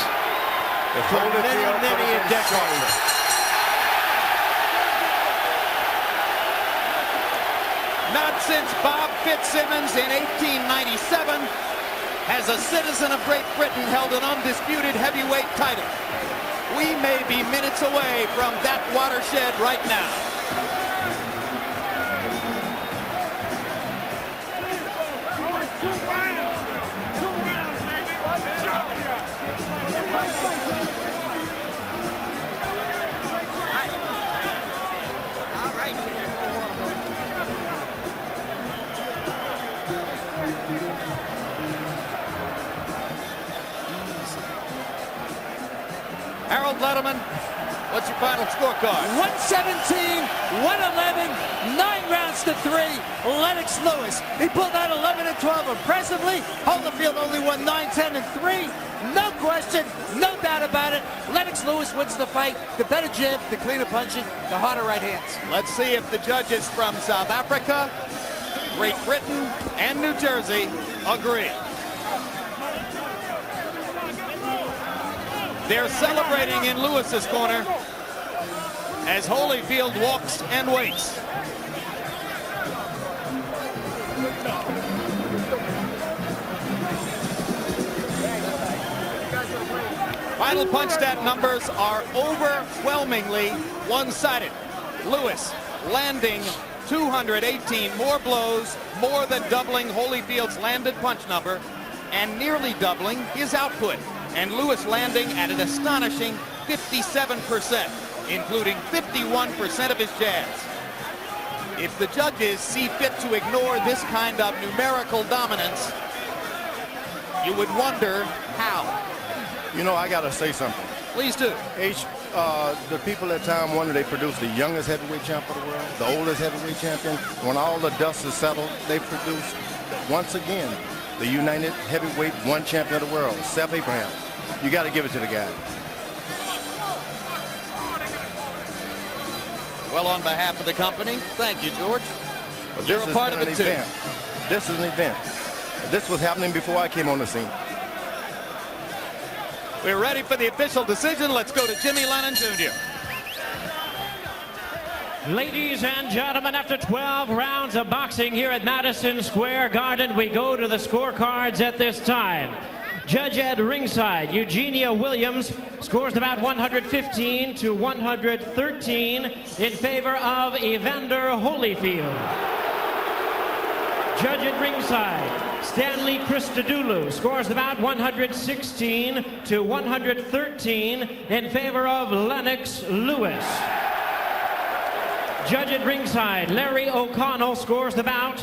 for many a decade. Not since Bob Fitzsimmons in 1897 has a citizen of Great Britain held an undisputed heavyweight title. We may be minutes away from that watershed right now. Harold Letterman, what's your final scorecard? 117, 111, 9 rounds to 3. Lennox Lewis. He pulled out 11 and 12 impressively. Holyfield only won 9, 10, and 3. No question, no doubt about it. Lennox Lewis wins the fight. The better jab, the cleaner punching, the harder right hands. Let's see if the judges from South Africa, Great Britain, and New Jersey agree. They're celebrating in Lewis's corner as Holyfield walks and waits. Final punch stat numbers are overwhelmingly one-sided. Lewis landing 218 more blows, more than doubling Holyfield's landed punch number, and nearly doubling his output. And Lewis landing at an astonishing 57%, including 51% of his jabs. If the judges see fit to ignore this kind of numerical dominance, you would wonder how. You know, I got to say something. Please do. The people at Time Warner, they produced the youngest heavyweight champ of the world, the oldest heavyweight champion. When all the dust is settled, they produced, once again, the United Heavyweight One Champion of the World, Seth Abraham. You got to give it to the guy. Well, on behalf of the company, thank you, George. Well, You're a part of it, too. This is an event. This was happening before I came on the scene. We're ready for the official decision. Let's go to Jimmy Lennon Jr. Ladies and gentlemen, after 12 rounds of boxing here at Madison Square Garden, we go to the scorecards at this time. Judge at ringside, Eugenia Williams, scores about 115 to 113 in favor of Evander Holyfield. Judge at ringside, Stanley Christodoulou, scores about 116 to 113 in favor of Lennox Lewis. Judge at ringside, Larry O'Connell, scores about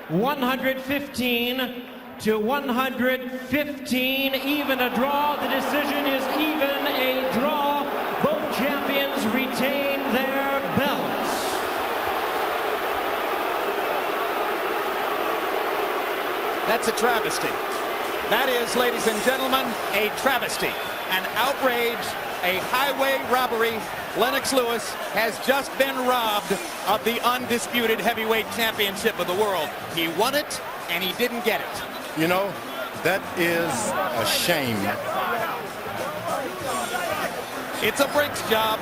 115 to 115, even a draw. The decision is even a draw. Both champions retain their belts. That's a travesty. That is, ladies and gentlemen, a travesty, an outrage, a highway robbery. Lennox Lewis has just been robbed of the undisputed heavyweight championship of the world. He won it, and he didn't get it. You know, that is a shame. It's a Brinks job.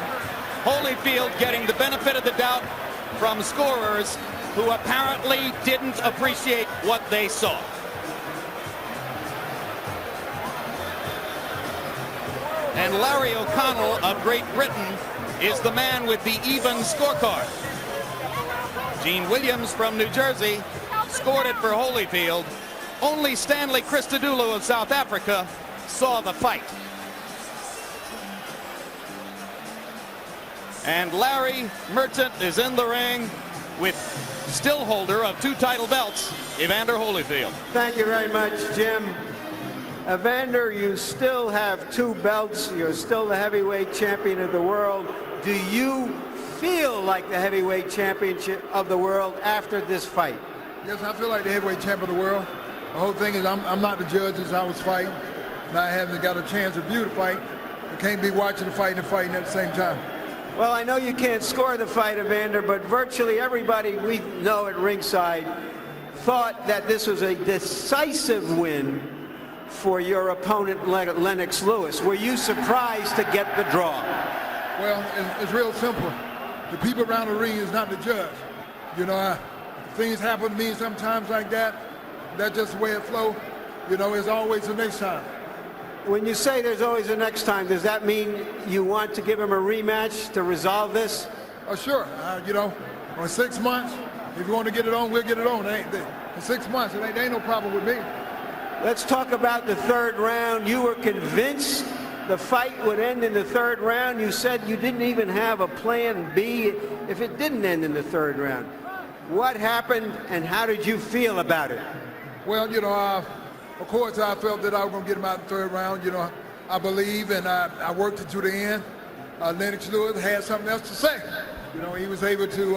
Holyfield getting the benefit of the doubt from scorers who apparently didn't appreciate what they saw. And Larry O'Connell of Great Britain is the man with the even scorecard. Gene Williams from New Jersey scored it for Holyfield. Only Stanley Christodoulou of South Africa saw the fight. And Larry Merchant is in the ring with still holder of 2 title belts, Evander Holyfield. Thank you very much, Jim. Evander, you still have 2 belts. You're still the heavyweight champion of the world. Do you feel like the heavyweight championship of the world after this fight? Yes, I feel like the heavyweight champion of the world. The whole thing is I'm not the judge as I was fighting, and I haven't got a chance to view the fight. You can't be watching the fight and fighting at the same time. Well, I know you can't score the fight, Evander, but virtually everybody we know at ringside thought that this was a decisive win for your opponent, Lennox Lewis. Were you surprised to get the draw? Well, it's real simple. The people around the ring is not the judge. You know, things happen to me sometimes like that. That's just the way it flows. You know, there's always the next time. When you say there's always a next time, does that mean you want to give him a rematch to resolve this? Oh, sure. You know, in 6 months, if you want to get it on, we'll get it on. In 6 months, there ain't no problem with me. Let's talk about the 3rd round. You were convinced the fight would end in the 3rd round. You said you didn't even have a plan B if it didn't end in the 3rd round. What happened, and how did you feel about it? Well, you know, of course, I felt that I was going to get him out in the 3rd round. You know, I believe, and I worked it to the end. Lennox Lewis had something else to say. You know, he was able to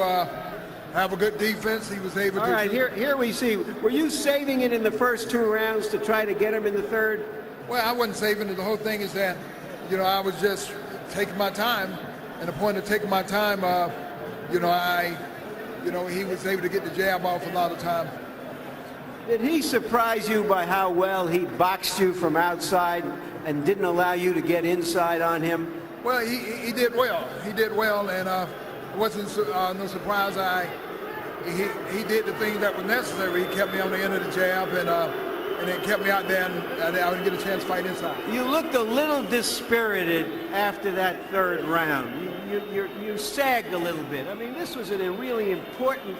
have a good defense. He was able to... All right, here we see. Were you saving it in the first 2 rounds to try to get him in the 3rd? Well, I wasn't saving it. The whole thing is that, you know, I was just taking my time. And the point of taking my time, you know, he was able to get the jab off a lot of time. Did he surprise you by how well he boxed you from outside and didn't allow you to get inside on him? Well, he did well. He did well, and it wasn't no surprise. He did the things that were necessary. He kept me on the end of the jab, and it kept me out there, and I didn't get a chance to fight inside. You looked a little dispirited after that 3rd round. You sagged a little bit. I mean, this was a really important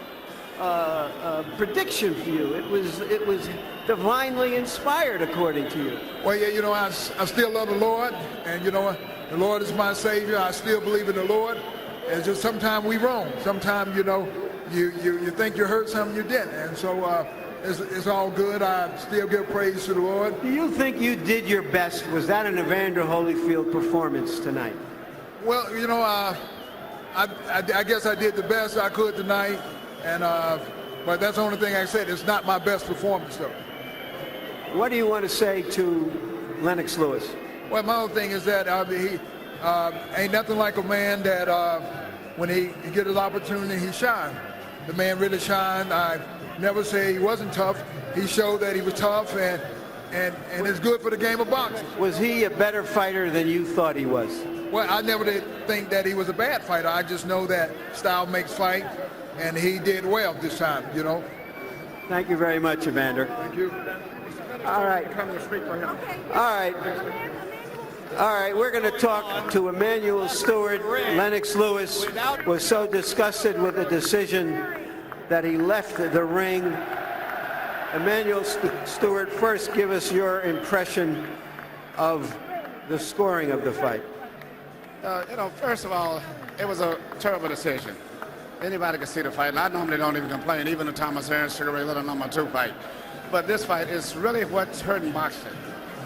prediction for you. It was divinely inspired, according to you. Well, yeah, you know, I still love the Lord, and you know, the Lord is my Savior. I still believe in the Lord. It's just sometimes we wrong. Sometimes, you know, you think you heard something you didn't, and so it's all good. I still give praise to the Lord. Do you think you did your best? Was that an Evander Holyfield performance tonight? Well, you know, I guess I did the best I could tonight. And but that's the only thing I said. It's not my best performance, though. What do you want to say to Lennox Lewis? Well, my whole thing is that he ain't nothing like a man that when he get his opportunity, he shine. The man really shined. I never say he wasn't tough. He showed that he was tough, and it's good for the game of boxing. Was he a better fighter than you thought he was? Well, I never did think that he was a bad fighter. I just know that style makes fight, and he did well this time, you know. Thank you very much, Evander. Thank you. All right. All right, we're going to talk to Emmanuel Stewart. Lennox Lewis was so disgusted with the decision that he left the ring. Emmanuel Stewart, first give us your impression of the scoring of the fight. First of all, it was a terrible decision. Anybody could see the fight, and I normally don't even complain, even the Thomas Hearns, Sugar Ray Leonard #2 fight. But this fight is really what's hurting boxing.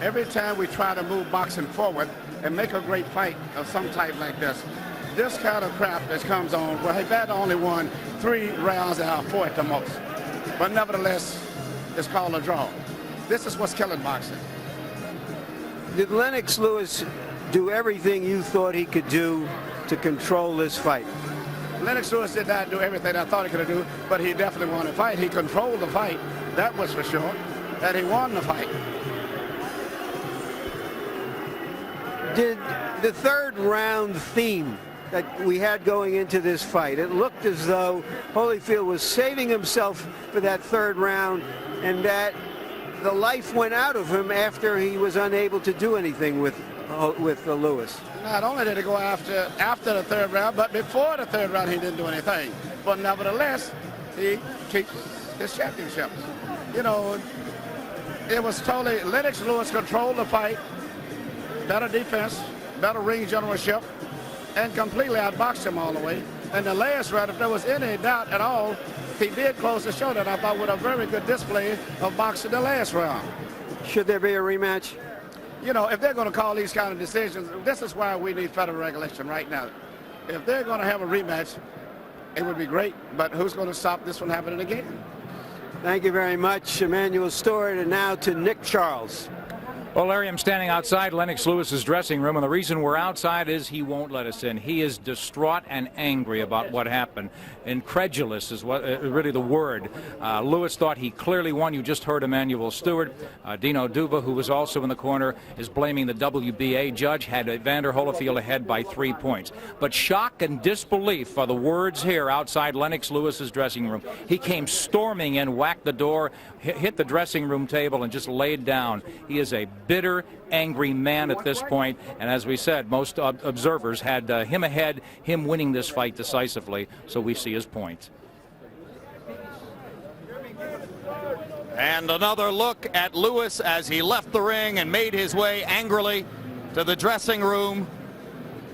Every time we try to move boxing forward and make a great fight of some type like this kind of crap that comes on, well, Evander only won 3 rounds out of 4 at the most. But nevertheless, it's called a draw. This is what's killing boxing. Did Lennox Lewis do everything you thought he could do to control this fight? Lennox Lewis did not do everything I thought he could do, but he definitely won the fight. He controlled the fight, that was for sure, that he won the fight. Did the third round theme that we had going into this fight, it looked as though Holyfield was saving himself for that third round, and that the life went out of him after he was unable to do anything with Lewis. Not only did he go after the third round, but before the third round he didn't do anything. But nevertheless, he keeps his championship. You know, it was totally, Lennox Lewis controlled the fight, better defense, better ring generalship, and completely outboxed him all the way. And the last round, if there was any doubt at all, he did close the show that I thought with a very good display of boxing the last round. Should there be a rematch? You know, if they're going to call these kind of decisions, this is why we need federal regulation right now. If they're going to have a rematch, it would be great, but who's going to stop this from happening again? Thank you very much, Emmanuel Stewart, and now to Nick Charles. Well, Larry, I'm standing outside Lennox Lewis's dressing room, and the reason we're outside is he won't let us in. He is distraught and angry about what happened. Incredulous is what really the word. Lewis thought he clearly won. You just heard Emmanuel Stewart. Dino Duva, who was also in the corner, is blaming the WBA judge, had Evander Holyfield ahead by 3 points. But shock and disbelief are the words here outside Lennox Lewis's dressing room. He came storming in, whacked the door, hit the dressing room table, and just laid down. He is a bitter, angry man at this point, and as we said, most observers had him ahead, him winning this fight decisively, so we see his point. And another look at Lewis as he left the ring and made his way angrily to the dressing room,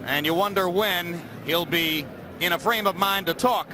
and you wonder when he'll be in a frame of mind to talk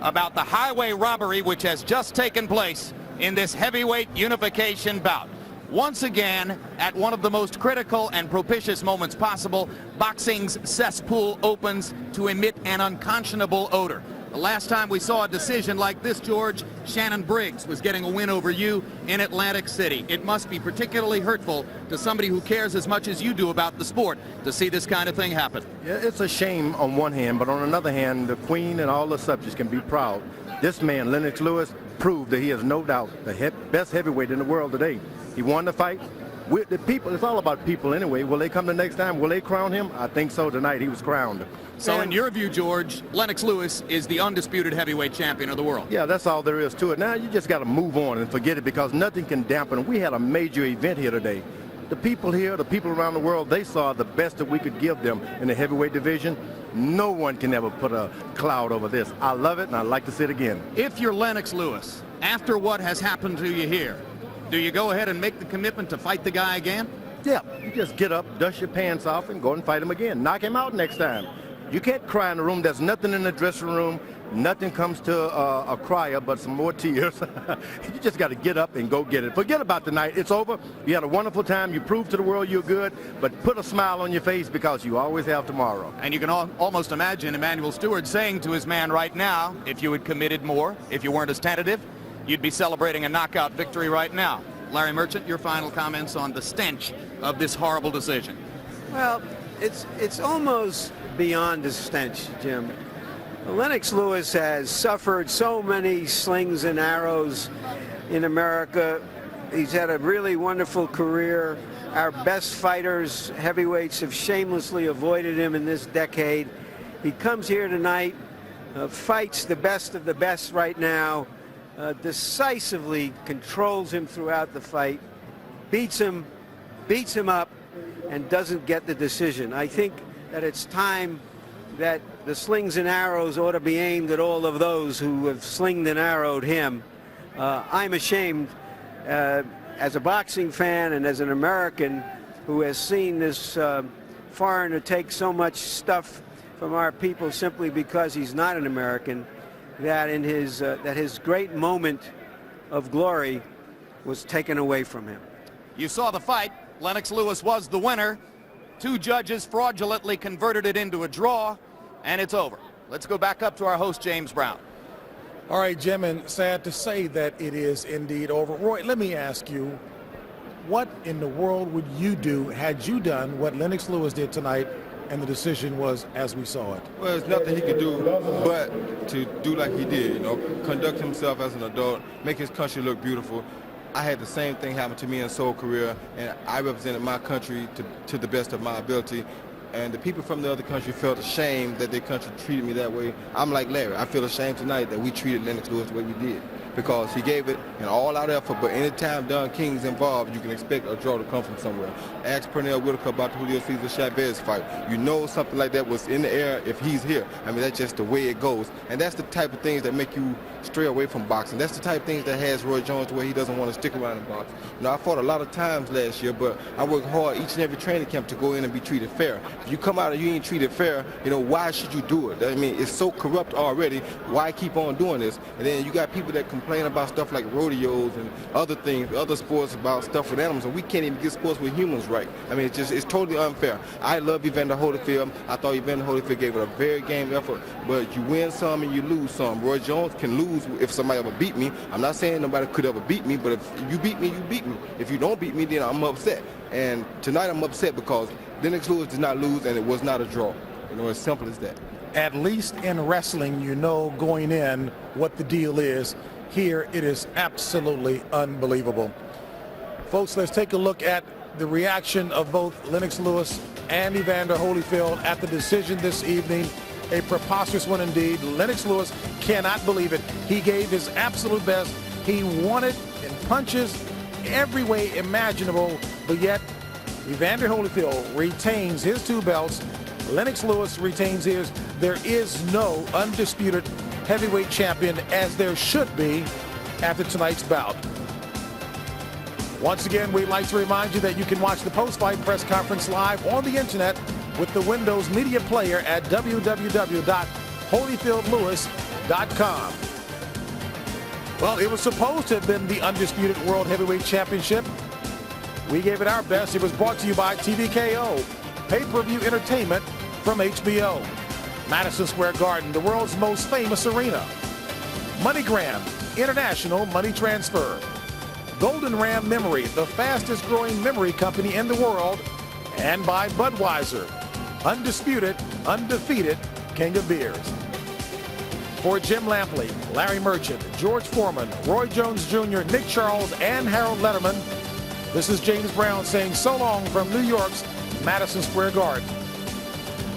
about the highway robbery which has just taken place in this heavyweight unification bout. Once again, at one of the most critical and propitious moments possible, boxing's cesspool opens to emit an unconscionable odor. The last time we saw a decision like this, George, Shannon Briggs was getting a win over you in Atlantic City. It must be particularly hurtful to somebody who cares as much as you do about the sport to see this kind of thing happen. Yeah, it's a shame on one hand, but on another hand, the Queen and all the subjects can be proud. This man, Lennox Lewis, proved that he is no doubt the best heavyweight in the world today. He won the fight. The people, it's all about people anyway. Will they come the next time? Will they crown him? I think so tonight. He was crowned. So in your view, George, Lennox Lewis is the undisputed heavyweight champion of the world. Yeah, that's all there is to it. Now you just got to move on and forget it, because nothing can dampen. We had a major event here today. The people here, the people around the world, they saw the best that we could give them in the heavyweight division. No one can ever put a cloud over this. I love it, and I'd like to see it again. If you're Lennox Lewis, after what has happened to you here, do you go ahead and make the commitment to fight the guy again? Yeah, you just get up, dust your pants off, and go and fight him again. Knock him out next time. You can't cry in the room. There's nothing in the dressing room. Nothing comes to a crier but some more tears. You just got to get up and go get it. Forget about tonight. It's over. You had a wonderful time. You proved to the world you're good, but put a smile on your face, because you always have tomorrow. And you can almost imagine Emmanuel Stewart saying to his man right now, if you had committed more, if you weren't as tentative, you'd be celebrating a knockout victory right now. Larry Merchant, your final comments on the stench of this horrible decision. Well, it's almost beyond a stench, Jim. Lennox Lewis has suffered so many slings and arrows in America. He's had a really wonderful career. Our best fighters, heavyweights, have shamelessly avoided him in this decade. He comes here tonight, fights the best of the best right now, decisively controls him throughout the fight, beats him up, and doesn't get the decision. I think that it's time that the slings and arrows ought to be aimed at all of those who have slinged and arrowed him. I'm ashamed as a boxing fan and as an American who has seen this foreigner take so much stuff from our people simply because he's not an American, that his great moment of glory was taken away from him. You saw the fight. Lennox Lewis was the winner. 2 judges fraudulently converted it into a draw, and it's over. Let's go back up to our host, James Brown. All right, Jim, and sad to say that it is indeed over. Roy, let me ask you, what in the world would you do had you done what Lennox Lewis did tonight and the decision was as we saw it? Well, there's nothing he could do but to do like he did, you know, conduct himself as an adult, make his country look beautiful. I had the same thing happen to me in Soul career, and I represented my country to the best of my ability. And the people from the other country felt ashamed that their country treated me that way. I'm like Larry. I feel ashamed tonight that we treated Lennox Lewis the way we did, because he gave it an all-out effort. But anytime Don King's involved, you can expect a draw to come from somewhere. Ask Pernell Whitaker about the Julio Cesar Chavez fight. You know something like that was in the air if he's here. I mean, that's just the way it goes. And that's the type of things that make you stray away from boxing. That's the type of things that has Roy Jones to where he doesn't want to stick around in boxing. You know, I fought a lot of times last year, but I worked hard each and every training camp to go in and be treated fair. If you come out and you ain't treated fair, you know, why should you do it? I mean, it's so corrupt already. Why keep on doing this? And then you got people that complain about stuff like rodeos and other things, other sports about stuff with animals, and we can't even get sports with humans right. I mean, it's totally unfair. I love Evander Holyfield. I thought Evander Holyfield gave it a very game effort, but you win some and you lose some. Roy Jones can lose if somebody ever beat me. I'm not saying nobody could ever beat me, but if you beat me, you beat me. If you don't beat me, then I'm upset. And tonight I'm upset because Lennox Lewis did not lose, and it was not a draw. You know, as simple as that. At least in wrestling, you know going in what the deal is. Here, it is absolutely unbelievable. Folks, let's take a look at the reaction of both Lennox Lewis and Evander Holyfield at the decision this evening. A preposterous one indeed. Lennox Lewis cannot believe it. He gave his absolute best. He won it in punches, every way imaginable, but yet Evander Holyfield retains his 2 belts. Lennox Lewis retains his. There is no undisputed heavyweight champion, as there should be after tonight's bout. Once again, we'd like to remind you that you can watch the post-fight press conference live on the internet with the Windows Media Player at www.holyfieldlewis.com. Well, it was supposed to have been the Undisputed World Heavyweight Championship. We gave it our best. It was brought to you by TVKO, pay-per-view entertainment from HBO. Madison Square Garden, the world's most famous arena. MoneyGram, international money transfer. Golden Ram Memory, the fastest growing memory company in the world. And by Budweiser, undisputed, undefeated king of beers. For Jim Lampley, Larry Merchant, George Foreman, Roy Jones Jr., Nick Charles, and Harold Letterman, this is James Brown saying so long from New York's Madison Square Garden.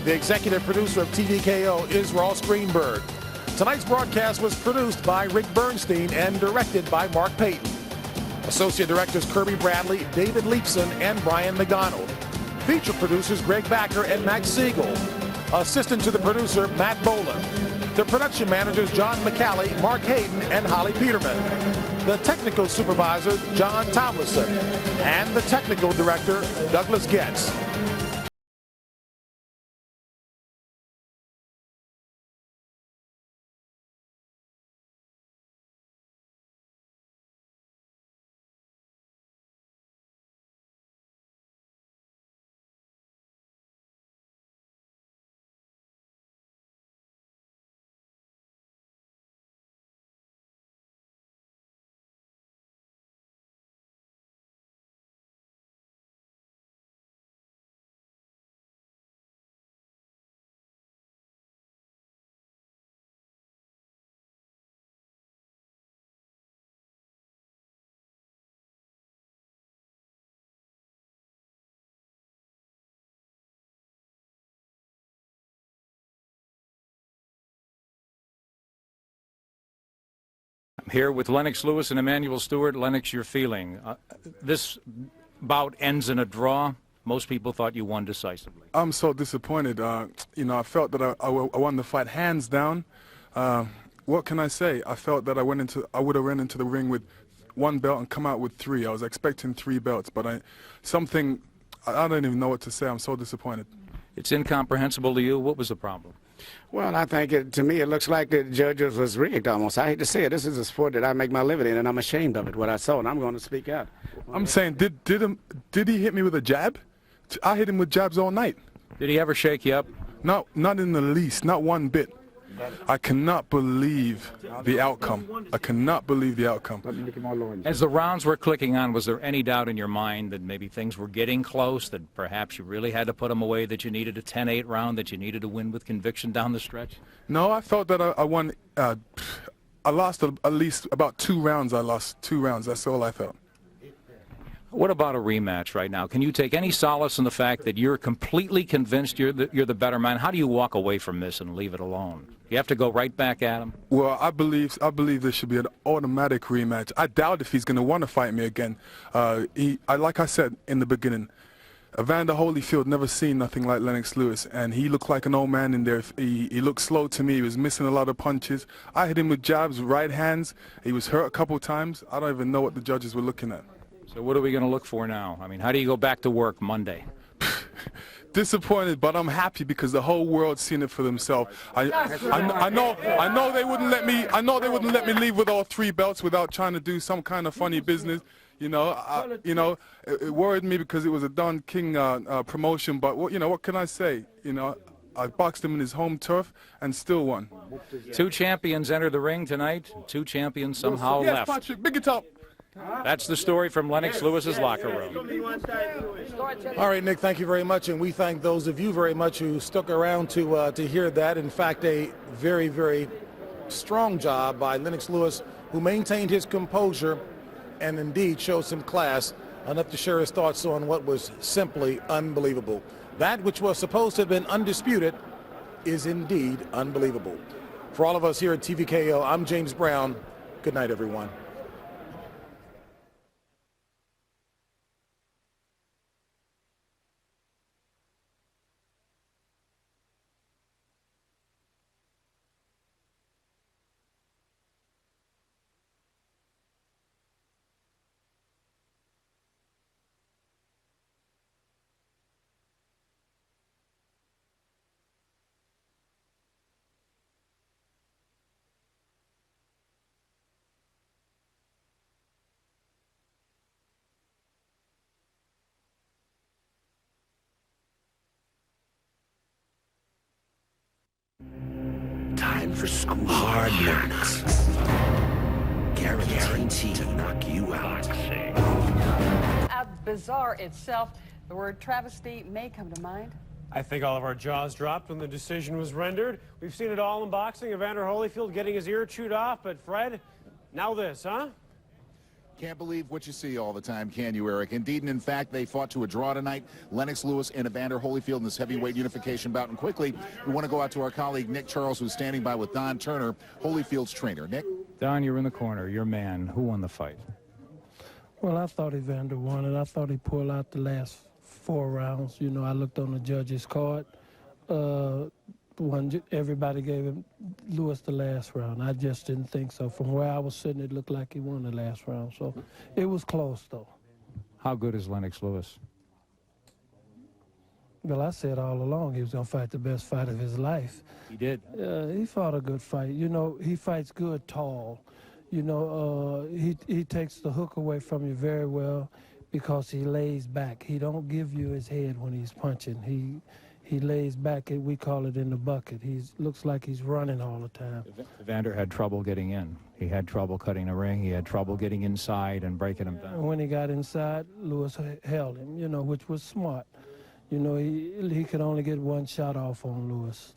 The executive producer of TVKO is Ross Greenberg. Tonight's broadcast was produced by Rick Bernstein and directed by Mark Payton. Associate directors Kirby Bradley, David Leapson, and Brian McDonald. Feature producers Greg Backer and Max Siegel. Assistant to the producer Matt Boland. The production managers John McCallie, Mark Hayden, and Holly Peterman. The technical supervisor John Tomlinson. And the technical director Douglas Getz. Here with Lennox Lewis and Emmanuel Stewart. Lennox, your feeling. This bout ends in a draw. Most people thought you won decisively. I'm so disappointed. You know, I felt that I won the fight hands down. What can I say? I felt that I would have run into the ring with 1 belt and come out with 3. I was expecting 3 belts, but I don't even know what to say. I'm so disappointed. It's incomprehensible to you. What was the problem? Well, I think to me it looks like the judges was rigged almost. I hate to say it. This is a sport that I make my living in, and I'm ashamed of it, what I saw, and I'm going to speak out. I'm saying, did he hit me with a jab? I hit him with jabs all night. Did he ever shake you up? No, not in the least, not one bit. I cannot believe the outcome. I cannot believe the outcome. As the rounds were clicking on, was there any doubt in your mind that maybe things were getting close, that perhaps you really had to put them away, that you needed a 10-8 round, that you needed to win with conviction down the stretch? No, I felt that I won. I lost at least about 2 rounds. I lost 2 rounds. That's all I felt. What about a rematch right now? Can you take any solace in the fact that you're completely convinced you're the better man? How do you walk away from this and leave it alone? You have to go right back at him? Well, I believe there should be an automatic rematch. I doubt if he's going to want to fight me again. Like I said in the beginning, Evander Holyfield never seen nothing like Lennox Lewis, and he looked like an old man in there. He looked slow to me. He was missing a lot of punches. I hit him with jabs, right hands. He was hurt a couple times. I don't even know what the judges were looking at. So what are we going to look for now? I mean, how do you go back to work Monday? Disappointed, but I'm happy because the whole world's seen it for themselves. I know they wouldn't let me. I know they wouldn't let me leave with all 3 belts without trying to do some kind of funny business. You know, it worried me because it was a Don King promotion. But what can I say? You know, I boxed him in his home turf and still won. 2 champions enter the ring tonight. 2 champions somehow yes, left. Patrick, big it up. That's the story from Lennox Lewis's locker room. All right, Nick, thank you very much, and we thank those of you very much who stuck around to hear that. In fact, a very, very strong job by Lennox Lewis, who maintained his composure and indeed showed some class, enough to share his thoughts on what was simply unbelievable. That which was supposed to have been undisputed is indeed unbelievable. For all of us here at TVKO, I'm James Brown. Good night, everyone. Time for school. Hard knocks. Guaranteed to knock you out. Bizarre itself, the word travesty may come to mind. I think all of our jaws dropped when the decision was rendered. We've seen it all in boxing. Evander Holyfield getting his ear chewed off, but Fred, now this, huh? Can't believe what you see all the time, can you, Eric? Indeed, and in fact, they fought to a draw tonight. Lennox Lewis and Evander Holyfield in this heavyweight unification bout. And quickly, we want to go out to our colleague Nick Charles, who's standing by with Don Turner, Holyfield's trainer. Nick? Don, you're in the corner. Your man. Who won the fight? Well, I thought Evander won it. I thought he pulled out the last 4 rounds. You know, I looked on the judge's card. Everybody gave him Lewis the last round. I just didn't think so. From where I was sitting, it looked like he won the last round. So it was close, though. How good is Lennox Lewis? Well, I said all along he was going to fight the best fight of his life. He did. He fought a good fight. You know, he fights good tall. You know, he takes the hook away from you very well because he lays back. He don't give you his head when he's punching. He lays back, we call it in the bucket. He looks like he's running all the time. Evander had trouble getting in. He had trouble cutting the ring. He had trouble getting inside and breaking him down. When he got inside, Lewis held him, you know, which was smart. You know, he could only get 1 shot off on Lewis.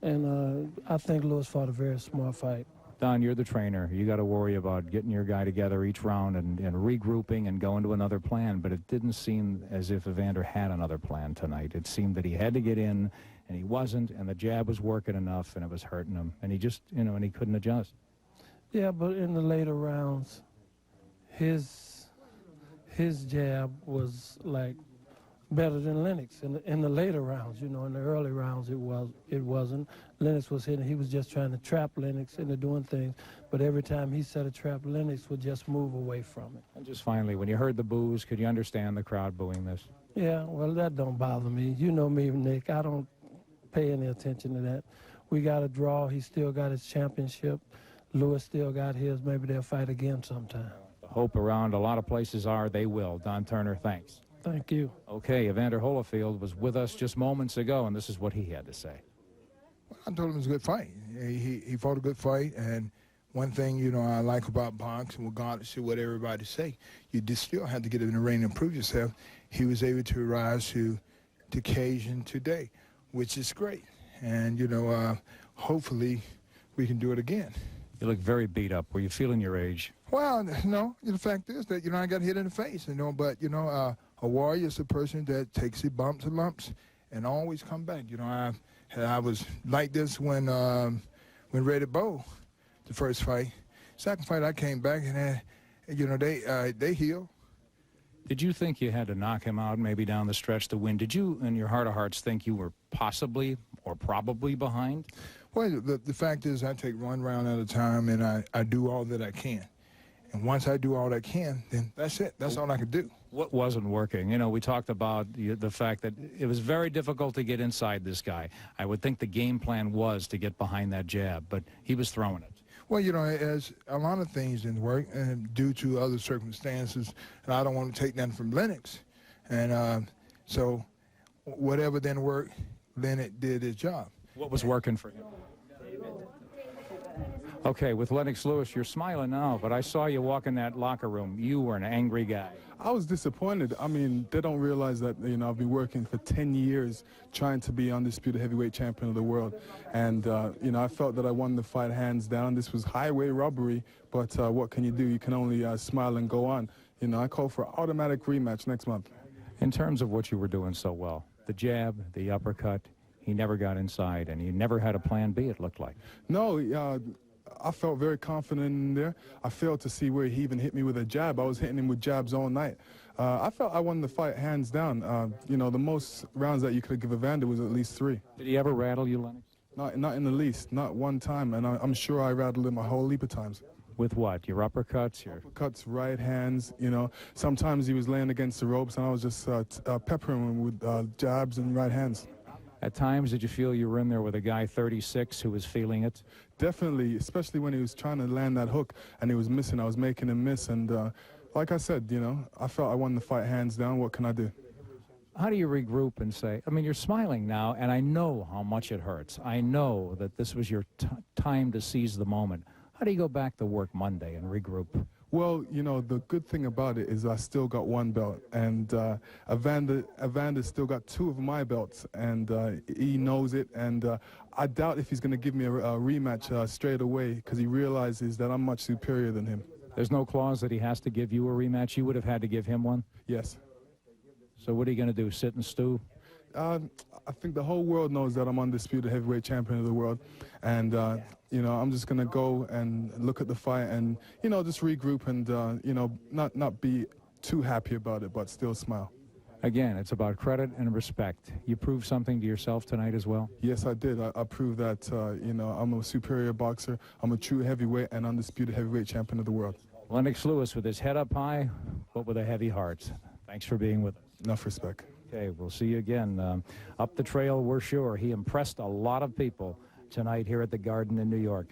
And I think Lewis fought a very smart fight. Don, you're the trainer. You got to worry about getting your guy together each round and regrouping and going to another plan. But it didn't seem as if Evander had another plan tonight. It seemed that he had to get in, and he wasn't, and the jab was working enough, and it was hurting him. And he just, you know, and he couldn't adjust. Yeah, but in the later rounds, his jab was like better than Lennox in the later rounds. You know, in the early rounds it wasn't. Lennox was hitting. He was just trying to trap Lennox into doing things. But every time he set a trap, Lennox would just move away from it. And just finally, when you heard the boos, could you understand the crowd booing this? Yeah, well, that don't bother me. You know me, Nick. I don't pay any attention to that. We got a draw. He still got his championship. Lewis still got his. Maybe they'll fight again sometime. The hope around a lot of places are they will. Don Turner, thanks. Thank you. Okay, Evander Holyfield was with us just moments ago, and this is what he had to say. I told him it was a good fight. He fought a good fight, and one thing, you know, I like about boxing, regardless of what everybody say, you just still have to get in the ring and prove yourself. He was able to rise to the occasion today, which is great. And, you know, hopefully we can do it again. You look very beat up. Were you feeling your age? Well, no, the fact is that, you know, I got hit in the face, you know, but, you know, a warrior is a person that takes the bumps and lumps and always come back. You know, I was like this when Reddy Bow, the first fight. Second fight, I came back and, you know, they healed. Did you think you had to knock him out maybe down the stretch to win? Did you, in your heart of hearts, think you were possibly or probably behind? Well, the fact is I take one round at a time and I do all that I can. And once I do all I can, then that's it. That's all I can do. What wasn't working? You know, we talked about the fact that it was very difficult to get inside this guy. I would think the game plan was to get behind that jab, but he was throwing it. Well, you know, as a lot of things didn't work and due to other circumstances, and I don't want to take that from Lennox. And so whatever didn't work, Lennox did his job. What was working for him? Okay, with Lennox Lewis, you're smiling now, but I saw you walk in that locker room. You were an angry guy. I was disappointed. I mean, they don't realize that, you know, I've been working for 10 years trying to be undisputed heavyweight champion of the world. And, you know, I felt that I won the fight hands down. This was highway robbery, but what can you do? You can only smile and go on. You know, I call for an automatic rematch next month. In terms of what you were doing so well, the jab, the uppercut, he never got inside, and he never had a plan B, it looked like. No, I felt very confident in there. I failed to see where he even hit me with a jab. I was hitting him with jabs all night. I felt I won the fight hands down. You know, the most rounds that you could give Evander was at least 3. Did he ever rattle you, Lennox? Not in the least, not one time, and I'm sure I rattled him a whole heap of times. With what? Your uppercuts? Your uppercuts, right hands, you know. Sometimes he was laying against the ropes, and I was just peppering him with jabs and right hands. At times, did you feel you were in there with a guy 36 who was feeling it? Definitely, especially when he was trying to land that hook and he was missing. I was making him miss, and like I said, you know, I felt I won the fight hands down. What can I do? How do you regroup and say, I mean, you're smiling now, and I know how much it hurts. I know that this was your time to seize the moment. How do you go back to work Monday and regroup? Well, you know, the good thing about it is I still got 1 belt, and Evander still got 2 of my belts, and he knows it, and I doubt if he's going to give me a rematch straight away because he realizes that I'm much superior than him. There's no clause that he has to give you a rematch? You would have had to give him one? Yes. So what are you going to do, sit and stew? I think the whole world knows that I'm undisputed heavyweight champion of the world, and you know, I'm just gonna go and look at the fight and, you know, just regroup and you know, not be too happy about it, but still smile. Again, it's about credit and respect. You proved something to yourself tonight as well? Yes, I did. I proved that you know, I'm a superior boxer. I'm a true heavyweight and undisputed heavyweight champion of the world. Lennox Lewis with his head up high, but with a heavy heart. Thanks for being with us. Enough respect. Okay, we'll see you again. Up the trail, we're sure. He impressed a lot of people tonight here at the Garden in New York.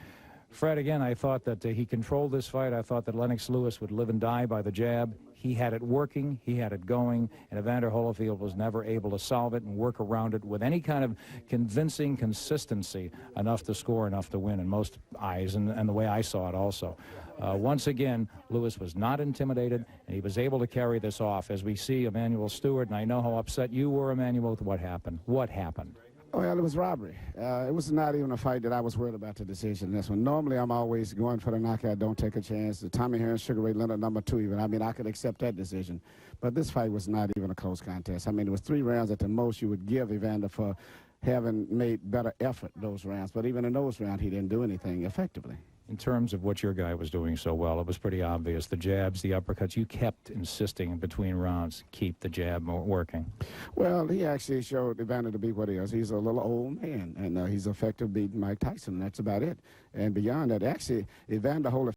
Fred, again, I thought that he controlled this fight. I thought that Lennox Lewis would live and die by the jab. He had it working, he had it going, and Evander Holyfield was never able to solve it and work around it with any kind of convincing consistency enough to score, enough to win in most eyes, and the way I saw it also. Once again, Lewis was not intimidated, and he was able to carry this off. As we see Emmanuel Stewart, and I know how upset you were, Emmanuel, with what happened. What happened? Well, it was robbery. It was not even a fight that I was worried about the decision in this one. Normally, I'm always going for the knockout, don't take a chance. The Tommy Hearn, Sugar Ray Leonard, #2 even. I mean, I could accept that decision. But this fight was not even a close contest. I mean, it was 3 rounds at the most you would give Evander for having made better effort those rounds. But even in those rounds, he didn't do anything effectively. in terms of what your guy was doing so well, it was pretty obvious. The jabs, the uppercuts, you kept insisting in between rounds, keep the jab working. Well, he actually showed Evander to be what he is. He's a little old man, and he's effective beating Mike Tyson. That's about it. And beyond that, actually, Evander Holyfield